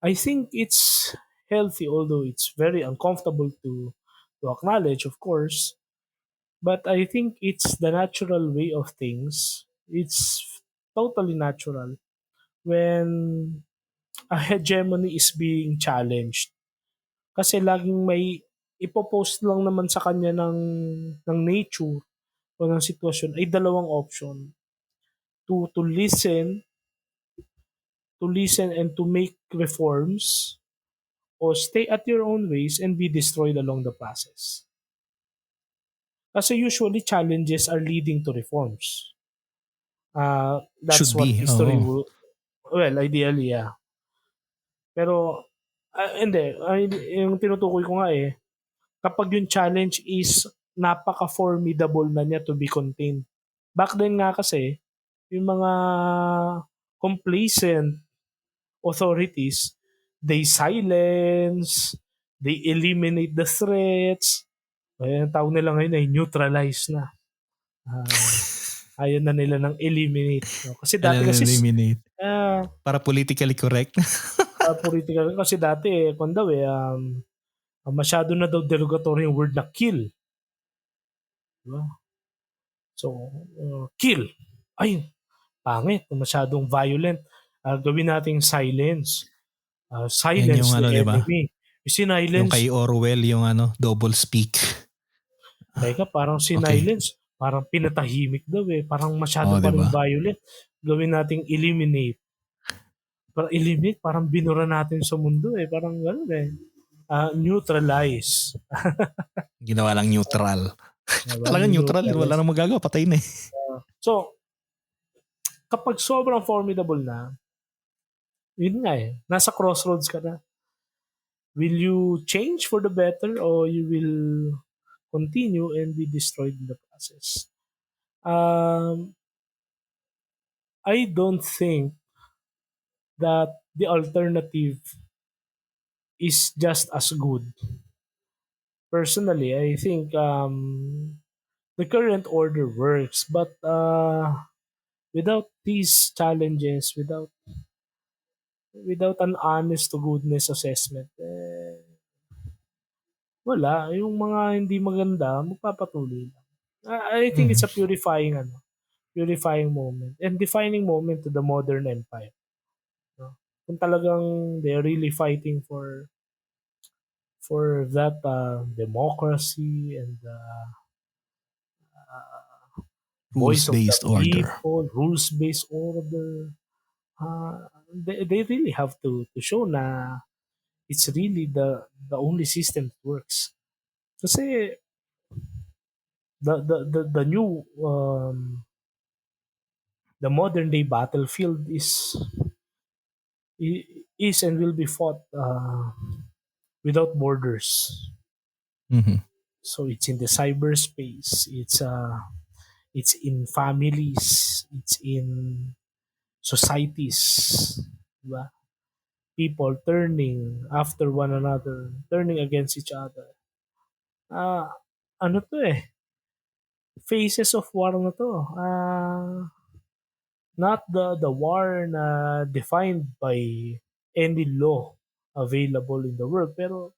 I think it's healthy, although it's very uncomfortable to acknowledge, of course. But I think it's the natural way of things. It's totally natural when a hegemony is being challenged. Kasi laging may ipopost lang naman sa kanya ng nature o ng sitwasyon ay dalawang option. To listen and to make reforms, o stay at your own ways and be destroyed along the process. Kasi usually challenges are leading to reforms. That's Should what be. history will, well, ideally, yeah. Pero hindi, yung tinutukoy ko nga kapag yung challenge is napaka-formidable na niya to be contained. Back then nga kasi, yung mga complacent authorities, they silence, they eliminate the threats. Ang tawag nila ngayon ay neutralize na. Ayaw na nila ng eliminate. No? Kasi dati kasi eliminate. Para politically correct. Politically, kasi dati kung daw masyado na daw derogatory yung word na kill. Diba? So, kill. Ay, pangit. Masyadong violent. Gawin nating silence. Silence yung, the enemy. Diba? Sinilence. Yung kay Orwell, yung double speak. Teka, parang sinilence. Parang pinatahimik daw Parang masyadong parang violent. Gawin nating eliminate. Parang eliminate, parang binura natin sa mundo Parang gano'n neutralize. Ginawa lang neutral. Talagang neutral. Wala nang magagawa. Patay na So, kapag sobrang formidable na, yun nga nasa crossroads ka na. Will you change for the better or you will continue and be destroyed in the process? I don't think that the alternative is just as good. Personally, I think the current order works, but without these challenges, without an honest to goodness assessment, wala. Yung mga hindi maganda, magpapatuloy lang. I think it's a purifying moment and defining moment to the modern empire. No? Kung talagang they're really fighting for that democracy and rules-based order. Rules-based order. They really have to show na it's really the only system that works. Kasi the new the modern day battlefield is and will be fought without borders. So it's in the cyberspace. It's in families. It's in societies, diba? People turning after one another, turning against each other. Ano to phases of war na to. Not the war na defined by any law available in the world, pero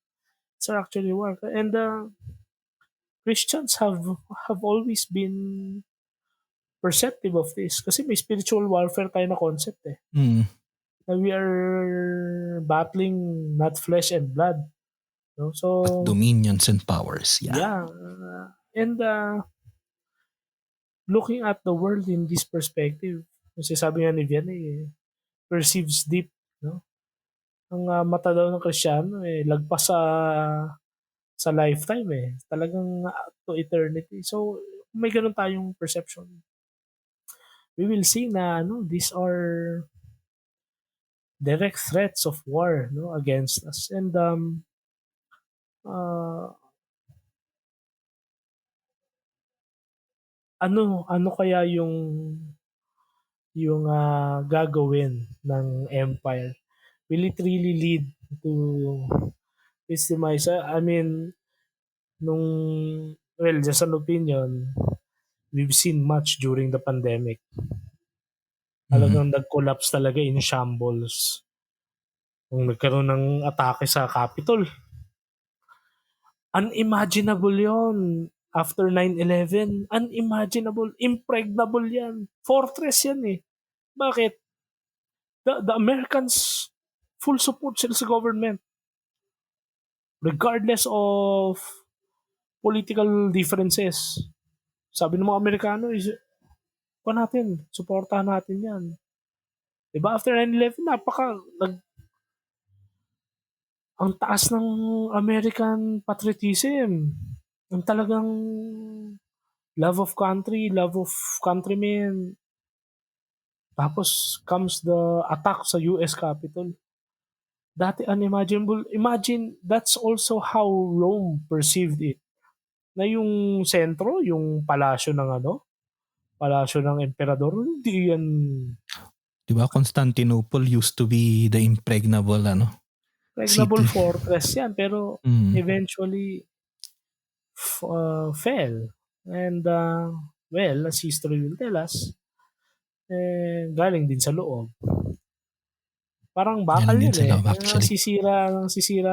it's actually war. And Christians have always been perceptive of this kasi may spiritual warfare tayo na concept Mm. na we are battling not flesh and blood, no? But So dominions and powers. yeah, and looking at the world in this perspective, kasi sabi nga ni Vianney, perceives deep, no? Ang mata daw ng Kristiyano lagpas sa lifetime talagang to eternity. So may ganun tayong perception. We will see na these are direct threats of war, no, against us. And ano kaya yung gagawin ng empire? Will it really lead to its demise? I mean, just an opinion, we've seen much during the pandemic. Talagang nag-collapse talaga in shambles. Kung nagkaroon ng atake sa Capitol, unimaginable yon after 9/11. Unimaginable. Impregnable yan. Fortress yan Bakit? The Americans, full support sila sa government. Regardless of political differences. Sabi ng mga Amerikano supportahan natin yan. Diba? After 9/11, ang taas ng American patriotism. Ang talagang love of country, love of countrymen. Tapos comes the attack sa US Capitol. Dati unimaginable. Imagine, that's also how Rome perceived it. Na yung sentro, yung palasyo ng emperador, hindi yan. Diba Constantinople used to be the impregnable Impregnable city. Fortress yan, pero eventually fell. And as history will tell us, galing din sa loob. Parang bakal Galing din yun sa loob, actually.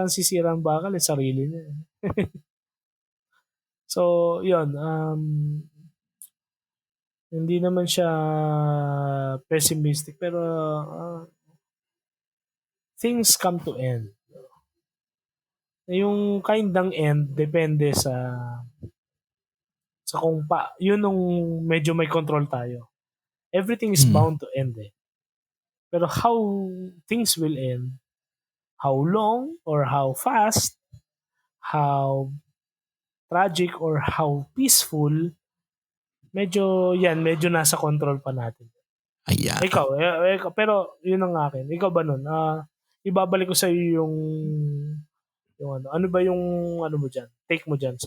Sisira ang bakal sarili niya. So, yun. Hindi naman siya pessimistic, pero things come to end. Yung kind ng end, depende sa kung yun nung medyo may control tayo. Everything is bound to end Pero how things will end, how long or how fast, how tragic or how peaceful, medyo nasa control pa natin. Ayan. Ikaw, pero yun ang akin. Ikaw ba nun? Ibabalik ko sa iyo yung ano ba yung mo diyan? Take mo diyan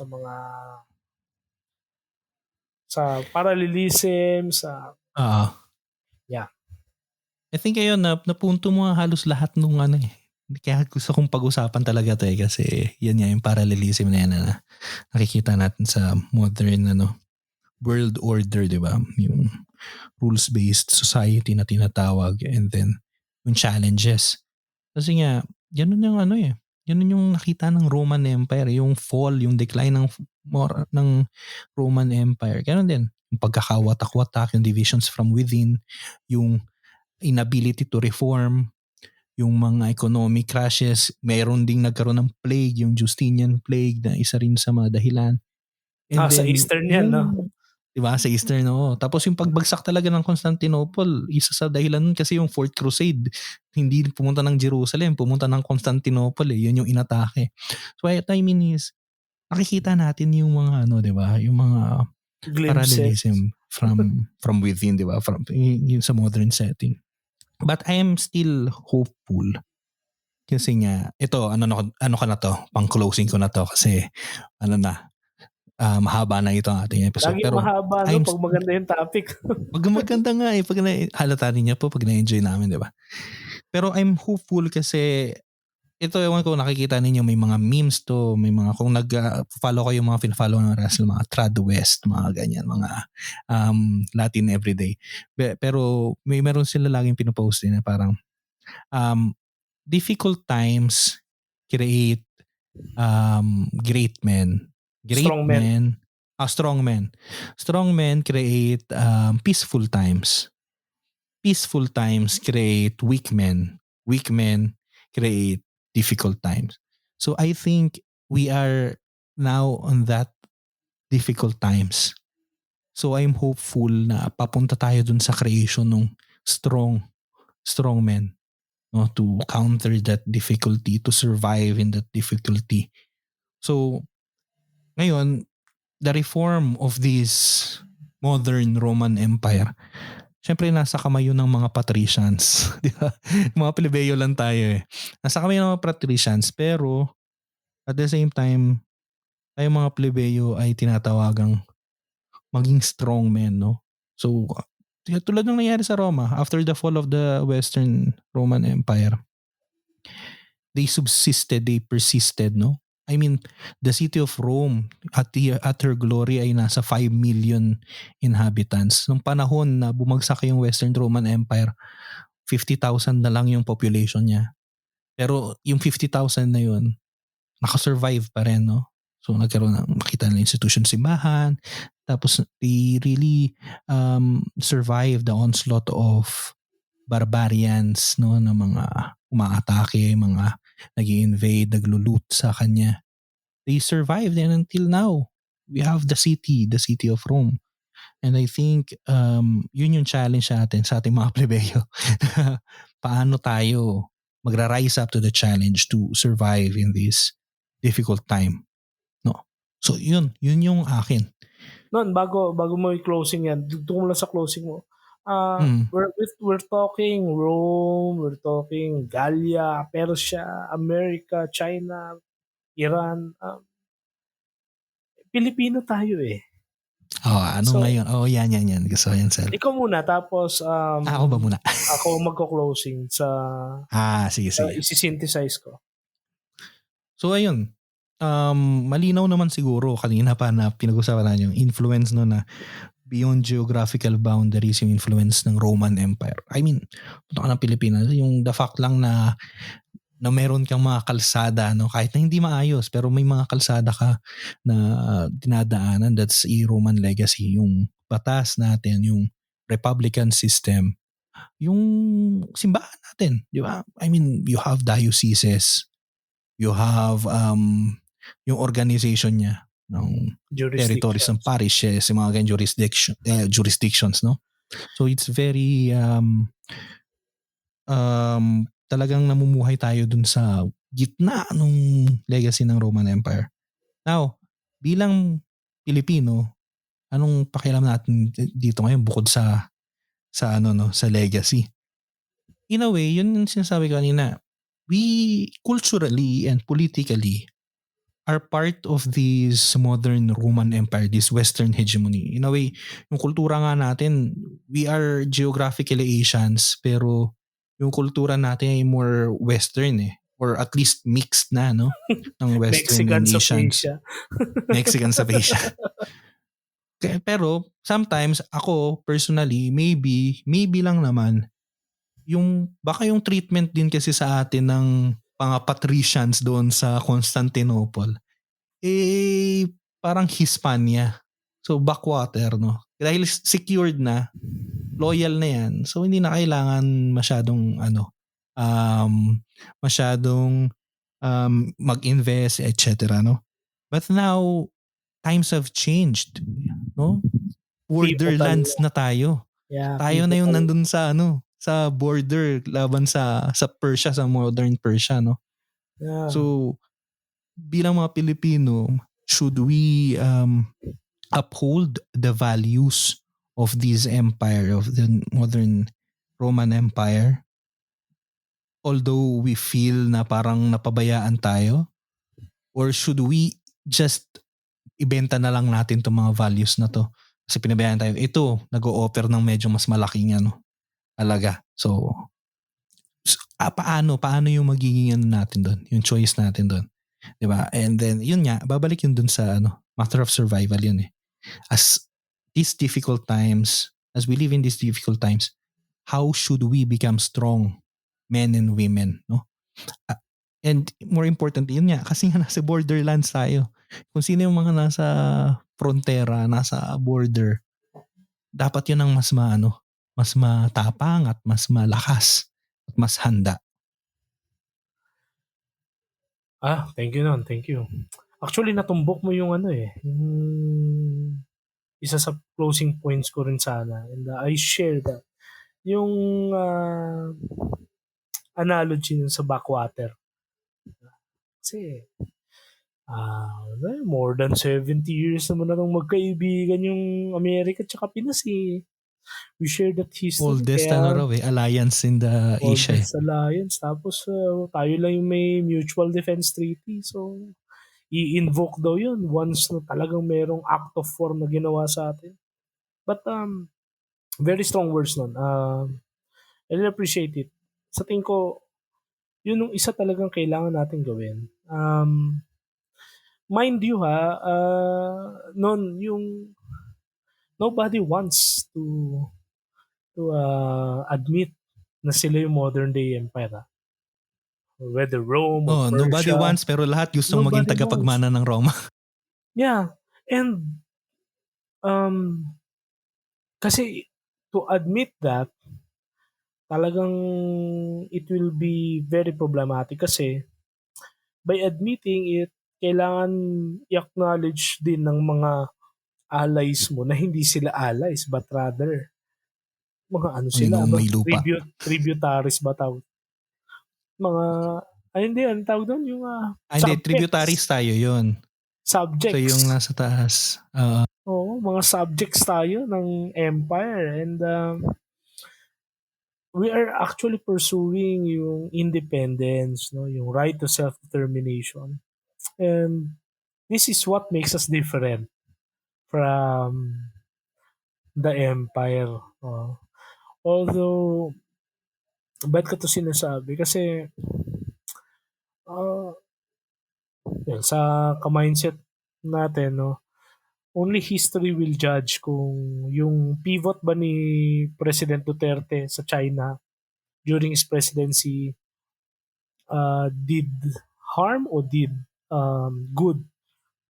sa parallelism yeah. I think ayun napunto mo halos lahat nung Kaya gusto kong pag-usapan talaga to kasi yan nga yung parallelism na yan na nakikita natin sa modern world order, di ba? Yung rules-based society na tinatawag, and then yung challenges. Kasi nga, yan yung yan yung nakita ng Roman Empire, yung fall, yung decline ng Roman Empire. Ganun din, yung pagkakawatak-watak, yung divisions from within, yung inability to reform, yung mga economic crashes, mayroon ding nagkaroon ng plague, yung Justinian plague na isa rin sa mga dahilan. And sa Eastern yan, no? Diba? Sa Eastern, Tapos yung pagbagsak talaga ng Constantinople, isa sa dahilan nun kasi yung Fourth Crusade, hindi pumunta ng Jerusalem, pumunta ng Constantinople Yun yung inatake. So what I mean is, nakikita natin yung mga diba? Yung mga parallelism from within, diba? From yung sa modern setting. But I am still hopeful. Kasi nga, ito, ano ka na to? Pang closing ko na to kasi, mahaba na ito ang ating episode. Laging Pero mahaba, no? Pag maganda yung topic. pag maganda nga pag halata niyo po pag na-enjoy namin, di ba? Pero I'm hopeful kasi ito, ewan ko, nakikita ninyo may mga memes to, may mga, kung nag-follow kayo, mga fin-follow ng Russell, mga Trad West, mga ganyan, mga Latin Everyday. Pero meron sila laging pinopost din na parang difficult times create great men. Great Strong men. men. Strong men. Strong men create peaceful times. Peaceful times create weak men. Weak men create difficult times. So I think we are now on that difficult times. So I'm hopeful na papunta tayo dun sa creation ng strong men, no, to counter that difficulty, to survive in that difficulty. So ngayon, the reform of this modern Roman Empire, syempre nasa kamay yun ng mga patricians. Di ba? Mga plebeyo lang tayo eh. Nasa kamay ng mga patricians, pero at the same time, tayo mga plebeyo ay tinatawagang maging strong men, no? So, tulad ng nangyari sa Roma, after the fall of the Western Roman Empire, they subsisted, they persisted, no? I mean, the city of Rome at her glory ay nasa 5 million inhabitants. Nung panahon na bumagsak yung Western Roman Empire, 50,000 na lang yung population niya. Pero yung 50,000 na yun, nakasurvive pa rin, no? So nagkaroon ng makita ng institution simbahan, tapos they really survived the onslaught of barbarians, no, na mga umaatake, mga nag-i-invade, naglulut sa kanya. They survived, and until now we have the city of Rome. And I think yun yung challenge sa ating mga plebeyo. Paano tayo magra-rise up to the challenge to survive in this difficult time, no? So yun yung akin. Noon, bago mo i-closing yan, doon lang sa closing mo. We're talking Rome, we're talking Gallia, Persia, America, China, Iran. Pilipino tayo eh. So, ngayon? Yan. Gusto ko yan, sir. Ikaw muna, tapos ako ba muna? ako magko-closing sa sige. isi-synthesize ko. So ayun, malinaw naman siguro kanina pa na pinag-usapan natin yung influence no na beyond geographical boundaries, yung influence ng Roman Empire. I mean, punta ka ng Pilipinas, yung the fact lang na meron kang mga kalsada, no, kahit na hindi maayos, pero may mga kalsada ka na dinadaanan, that's a Roman legacy. Yung batas natin, yung republican system, yung simbahan natin, di ba? I mean, you have dioceses, you have yung organization niya ng territories ng parishes, yung mga ganyan jurisdictions, no? So it's very talagang namumuhay tayo dun sa gitna ng legacy ng Roman Empire. Now, bilang Pilipino, anong pakialam natin dito ngayon bukod sa legacy? In a way, yun yung sinasabi ko kanina, we culturally and politically are part of this modern Roman Empire, this Western hegemony. In a way, yung kultura nga natin, we are geographically Asians, pero yung kultura natin ay more Western or at least mixed na, no? Ng Western and Asians. Mexicans of Asia. Pero sometimes ako personally, maybe lang naman, yung baka yung treatment din kasi sa atin ng mga patricians doon sa Constantinople, parang Hispania. So backwater, no? Dahil secured na, loyal na yan. So hindi na kailangan masyadong mag-invest, etc., no? But now times have changed, no? Borderlands na tayo. Yeah, tayo na yung nandun sa sa border laban sa Persia, sa modern Persia, no? Yeah. So bilang mga Pilipino, should we uphold the values of this empire, of the modern Roman Empire, although we feel na parang napabayaan tayo? Or should we just ibenta na lang natin itong mga values na to. Kasi pinabayaan tayo. Ito, nag-o-offer ng medyo mas malaking alaga. So, paano yung magiging natin doon? Yung choice natin doon. Diba? And then, yun nga, babalik yun dun sa matter of survival yun eh. As we live in these difficult times, how should we become strong men and women, no? And more importantly, yun nga, kasi nga nasa borderlands tayo. Kung sino yung mga nasa frontera, nasa border, dapat yun ang mas matapang at mas malakas at mas handa. Thank you nun, thank you. Actually, natumbok mo yung isa sa closing points ko rin sana. And I share that. Yung analogy nun sa backwater. Kasi, more than 70 years naman na magkaibigan yung Amerika at Pinas eh. We share that history. Oldest alliance in the Asia. Oldest alliance. Tapos tayo lang yung may mutual defense treaty. So, i-invoke daw yun once na talagang merong act of war na ginawa sa atin. But, very strong words nun. I really appreciate it. Sa tingin ko, yun yung isa talagang kailangan natin gawin. Mind you yung nobody wants to admit na sila yung modern day empire. Whether Rome or Persia. Nobody wants, pero lahat gustong maging tagapagmana ng Roma. Yeah. And kasi to admit that, talagang it will be very problematic kasi by admitting it, kailangan i-acknowledge din ng mga allies mo na hindi sila allies but rather mga sila, tributaries ba tawag? Hindi, ang tawag doon yung hindi, tributaries tayo yun. Subjects. So yung nasa taas. Oo, mga subjects tayo ng empire and we are actually pursuing yung independence, no, yung right to self-determination. And this is what makes us different from the empire. Although, ba't ko to sinasabi? Kasi, sa ka-mindset natin, no, only history will judge kung yung pivot ba ni President Duterte sa China during his presidency did harm or did good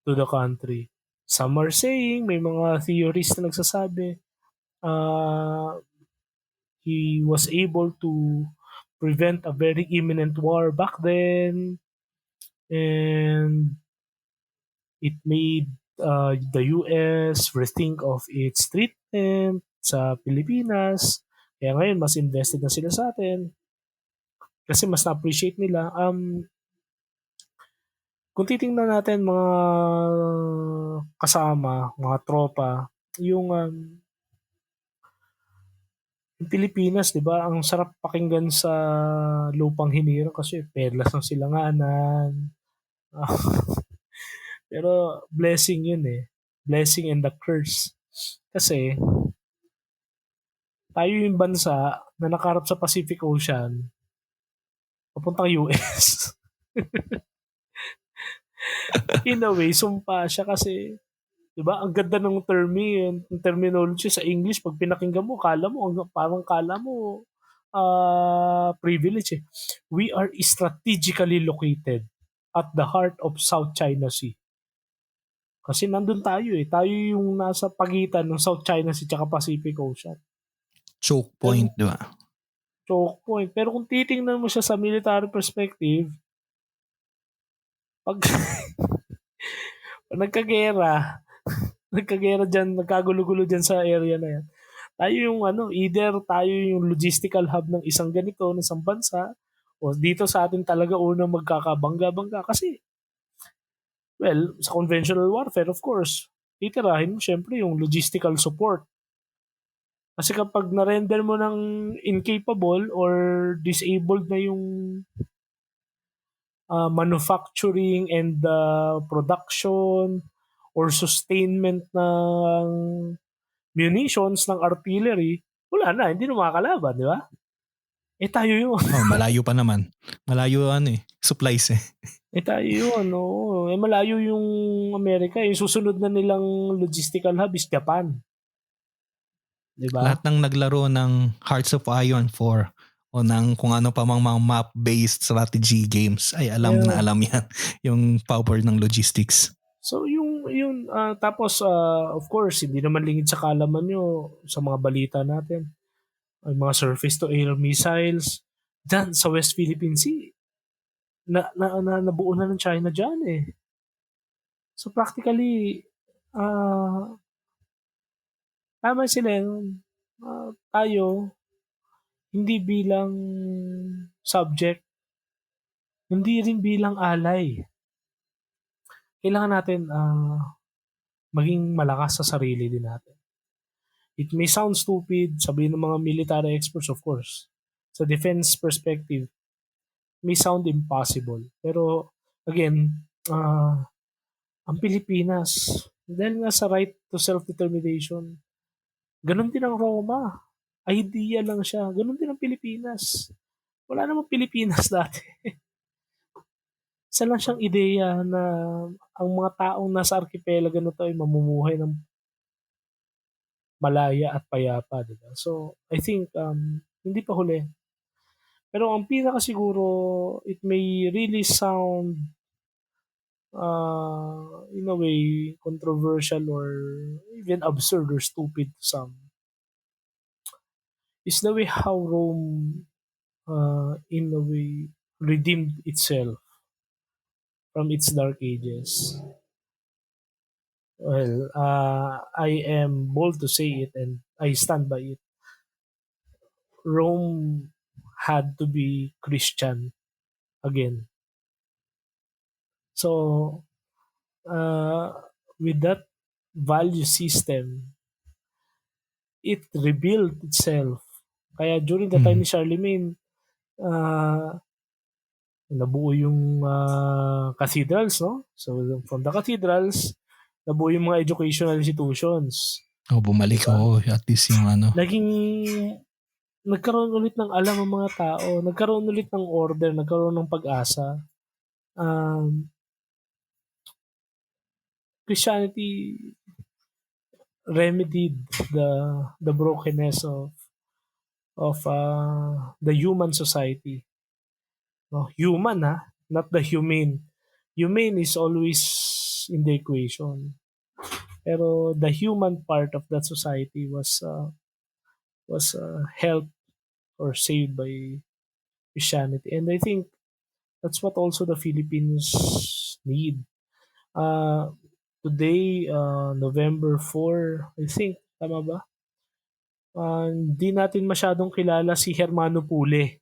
to the country. Some are saying, may mga theorists na nagsasabi, he was able to prevent a very imminent war back then, and it made the US rethink of its treatment sa Pilipinas. Kaya ngayon, mas invested na sila sa atin. Kasi mas na-appreciate nila. Kung titingnan natin mga kasama, mga tropa, yung Pilipinas, di ba, ang sarap pakinggan sa lupang hinirang kasi perlas ng silanganan. Pero blessing yun eh. Blessing and the curse. Kasi tayo yung bansa na nakaharap sa Pacific Ocean papuntang US. In a way, sumpa siya kasi, di ba, ang ganda ng terminology sa English, pag pinakinggan mo, parang kala mo privilege eh. We are strategically located at the heart of South China Sea. Kasi nandun tayo eh. Tayo yung nasa pagitan ng South China Sea at Pacific Ocean. Choke point, di ba? Choke point. Pero kung titingnan mo siya sa military perspective, pag nagkagera dyan, nagkagulo-gulo dyan sa area na yan, tayo yung either tayo yung logistical hub ng isang ganito, ng isang bansa, o dito sa atin talaga unang magkakabangga-bangga. Kasi, well, sa conventional warfare, of course, titirahin mo syempre yung logistical support. Kasi kapag na-render mo ng incapable or disabled na yung manufacturing and production or sustainment ng munitions, ng artillery, wala na, hindi na makakalaban, di ba? Tayo yun. Malayo pa naman. Malayo supplies eh. Tayo yun, oo. Malayo yung Amerika. Yung susunod na nilang logistical hub is Japan. Di ba? Lahat ng naglaro ng Hearts of Iron 4 o ng kung ano pa mang mga map-based strategy games ay alam na alam yan yung power ng logistics. So yung tapos of course hindi naman lingid sa kaalaman nyo sa mga balita natin ay mga surface to air missiles dyan sa West Philippine Sea nabuo na ng China dyan eh. So practically tama sila yun. Tayo hindi bilang subject, hindi rin bilang ally. Kailangan natin maging malakas sa sarili din natin. It may sound stupid, sabihin ng mga military experts, of course. Sa defense perspective, may sound impossible. Pero, again, ang Pilipinas, dahil nga sa right to self-determination, ganun din ang Roma. Idea lang siya. Ganun din ang Pilipinas. Wala namang Pilipinas dati. Isa lang siyang ideya na ang mga taong nasa archipelago na to ay mamumuhay ng malaya at payapa, diba? So, I think, hindi pa huli. Pero ang pinaka siguro, it may really sound, in a way, controversial or even absurd or stupid to some, is the way how Rome, in a way, redeemed itself from its dark ages. Well, I am bold to say it and I stand by it. Rome had to be Christian again. So, with that value system, it rebuilt itself. Kaya during the time ni Charlemagne, nabuo yung cathedrals, no? So, from the cathedrals, nabuo yung mga educational institutions. Bumalik at least yung Naging nagkaroon ulit ng alam ang mga tao, nagkaroon ulit ng order, nagkaroon ng pag-asa. Christianity remedied the brokenness of the human society. No, human not the humane. Humane is always in the equation. Pero the human part of that society was helped or saved by Christianity. And I think that's what also the Philippines need. Today, November 4, I think, tama ba? Hindi natin masyadong kilala si Hermano Pule.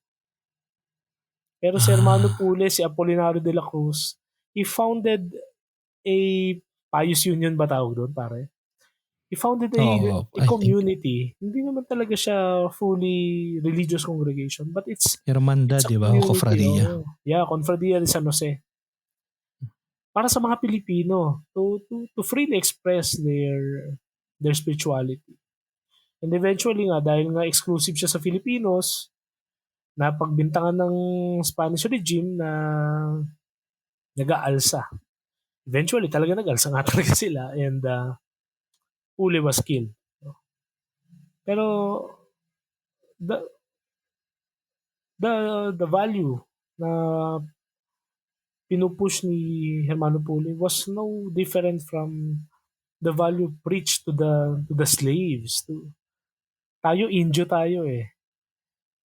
Pero si Hermano Pule, si Apolinario de la Cruz, he founded a Pious Union ba tawag doon, pare? He founded a community. Hindi naman talaga siya fully religious congregation, but it's Hermandad, di ba? O Confradia. Yeah, Confradia de San Jose. Para sa mga Pilipino to freely express their spirituality. And eventually nga, dahil nga exclusive siya sa Filipinos, napagbintangan ng Spanish regime na nag-aalsa. Eventually, talaga nag-aalsa nga talaga sila and Ule was killed. Pero the value na pinupush ni Hermano Pule was no different from the value preached to the slaves. Tayo, Indio tayo eh.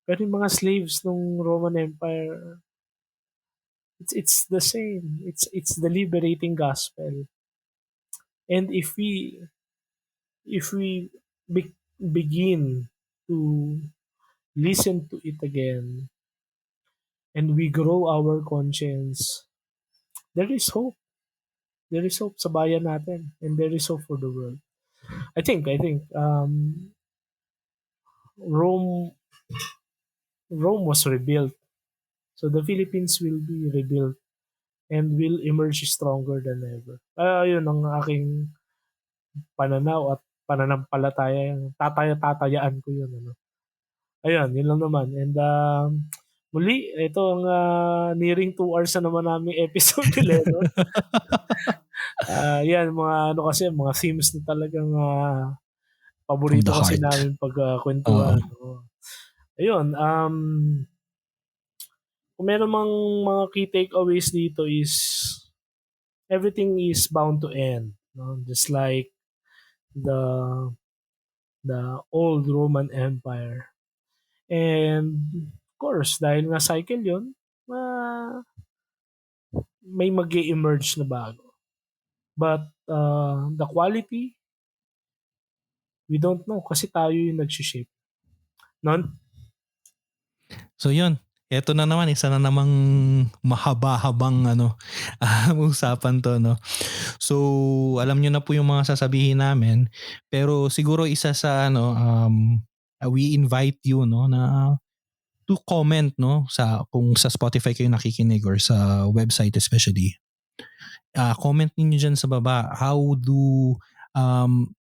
Pero yung mga slaves ng Roman Empire, it's the same. It's the liberating gospel. And if we begin to listen to it again and we grow our conscience, there is hope. There is hope sa bayan natin and there is hope for the world. I think Rome was rebuilt. So the Philippines will be rebuilt and will emerge stronger than ever. Yun ang aking pananaw at pananampalataya. Tataya-tatayaan ko yun. Ano. Ayun, yun lang naman. And muli, ito ang nearing 2 hours na naman namin episode ni Lennon. Yan, mga ano kasi, mga themes na talagang paborito From the kasi heart. namin pag kwentuhan. Ayun, kung meron mang mga key takeaways dito is everything is bound to end. No? Just like the old Roman Empire. And of course, dahil nga cycle yun, may mag-emerge na bago. But the quality, we don't know kasi tayo yung nag-shape. Non? So yun, eto na naman, isa na namang mahaba-habang usapan to, no. So alam niyo na po yung mga sasabihin namin, pero siguro isa sa we invite you, no, na to comment, no, sa kung sa Spotify kayo nakikinig or sa website especially. Comment niyo diyan sa baba, how do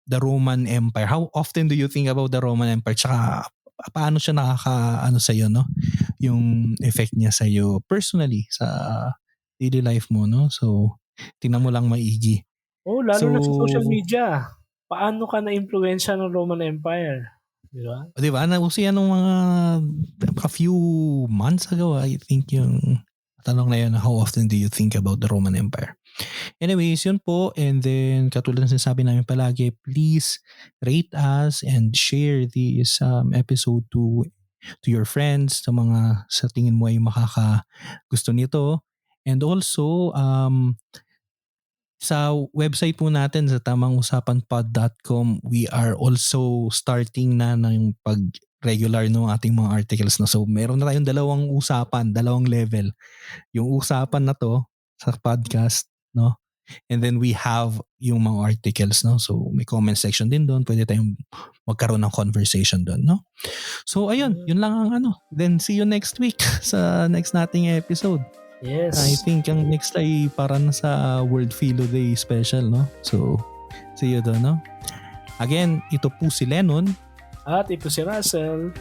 the Roman Empire, how often do you think about the Roman Empire, tsaka paano siya nakaka sa iyo, no, yung effect niya sa iyo personally sa daily life mo, no. So tingnan mo lang maigi. Lalo So na sa social media. Paano ka na-impluwensya ng Roman Empire? Di ba? Di ba? Nauso yan nung mga a few months ago, I think, yung tanong na yun, how often do you think about the Roman Empire? Anyways, yun po. And then, katulad ng sinasabi namin palagi, please rate us and share this episode to your friends, sa mga sa tingin mo ay gusto nito. And also, sa website po natin sa tamangusapanpod.com, we are also starting na ng pag-regular ng ating mga articles na. So meron na tayong dalawang level. Yung usapan na to sa podcast, no? And then we have yung mga articles, no? So may comment section din doon, pwede tayong magkaroon ng conversation doon, no? So ayun, yun lang ang Then see you next week sa next nating episode. Yes. I think ang next ay parang sa World Philo Day special, no? So, see you doon, no? Again, ito po si Lennon. At ito si Russell.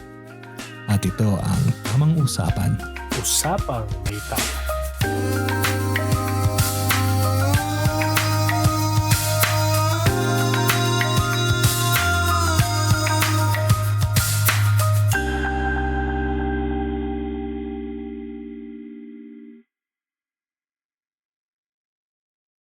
At ito ang Tamang Usapan. Usapang may tama.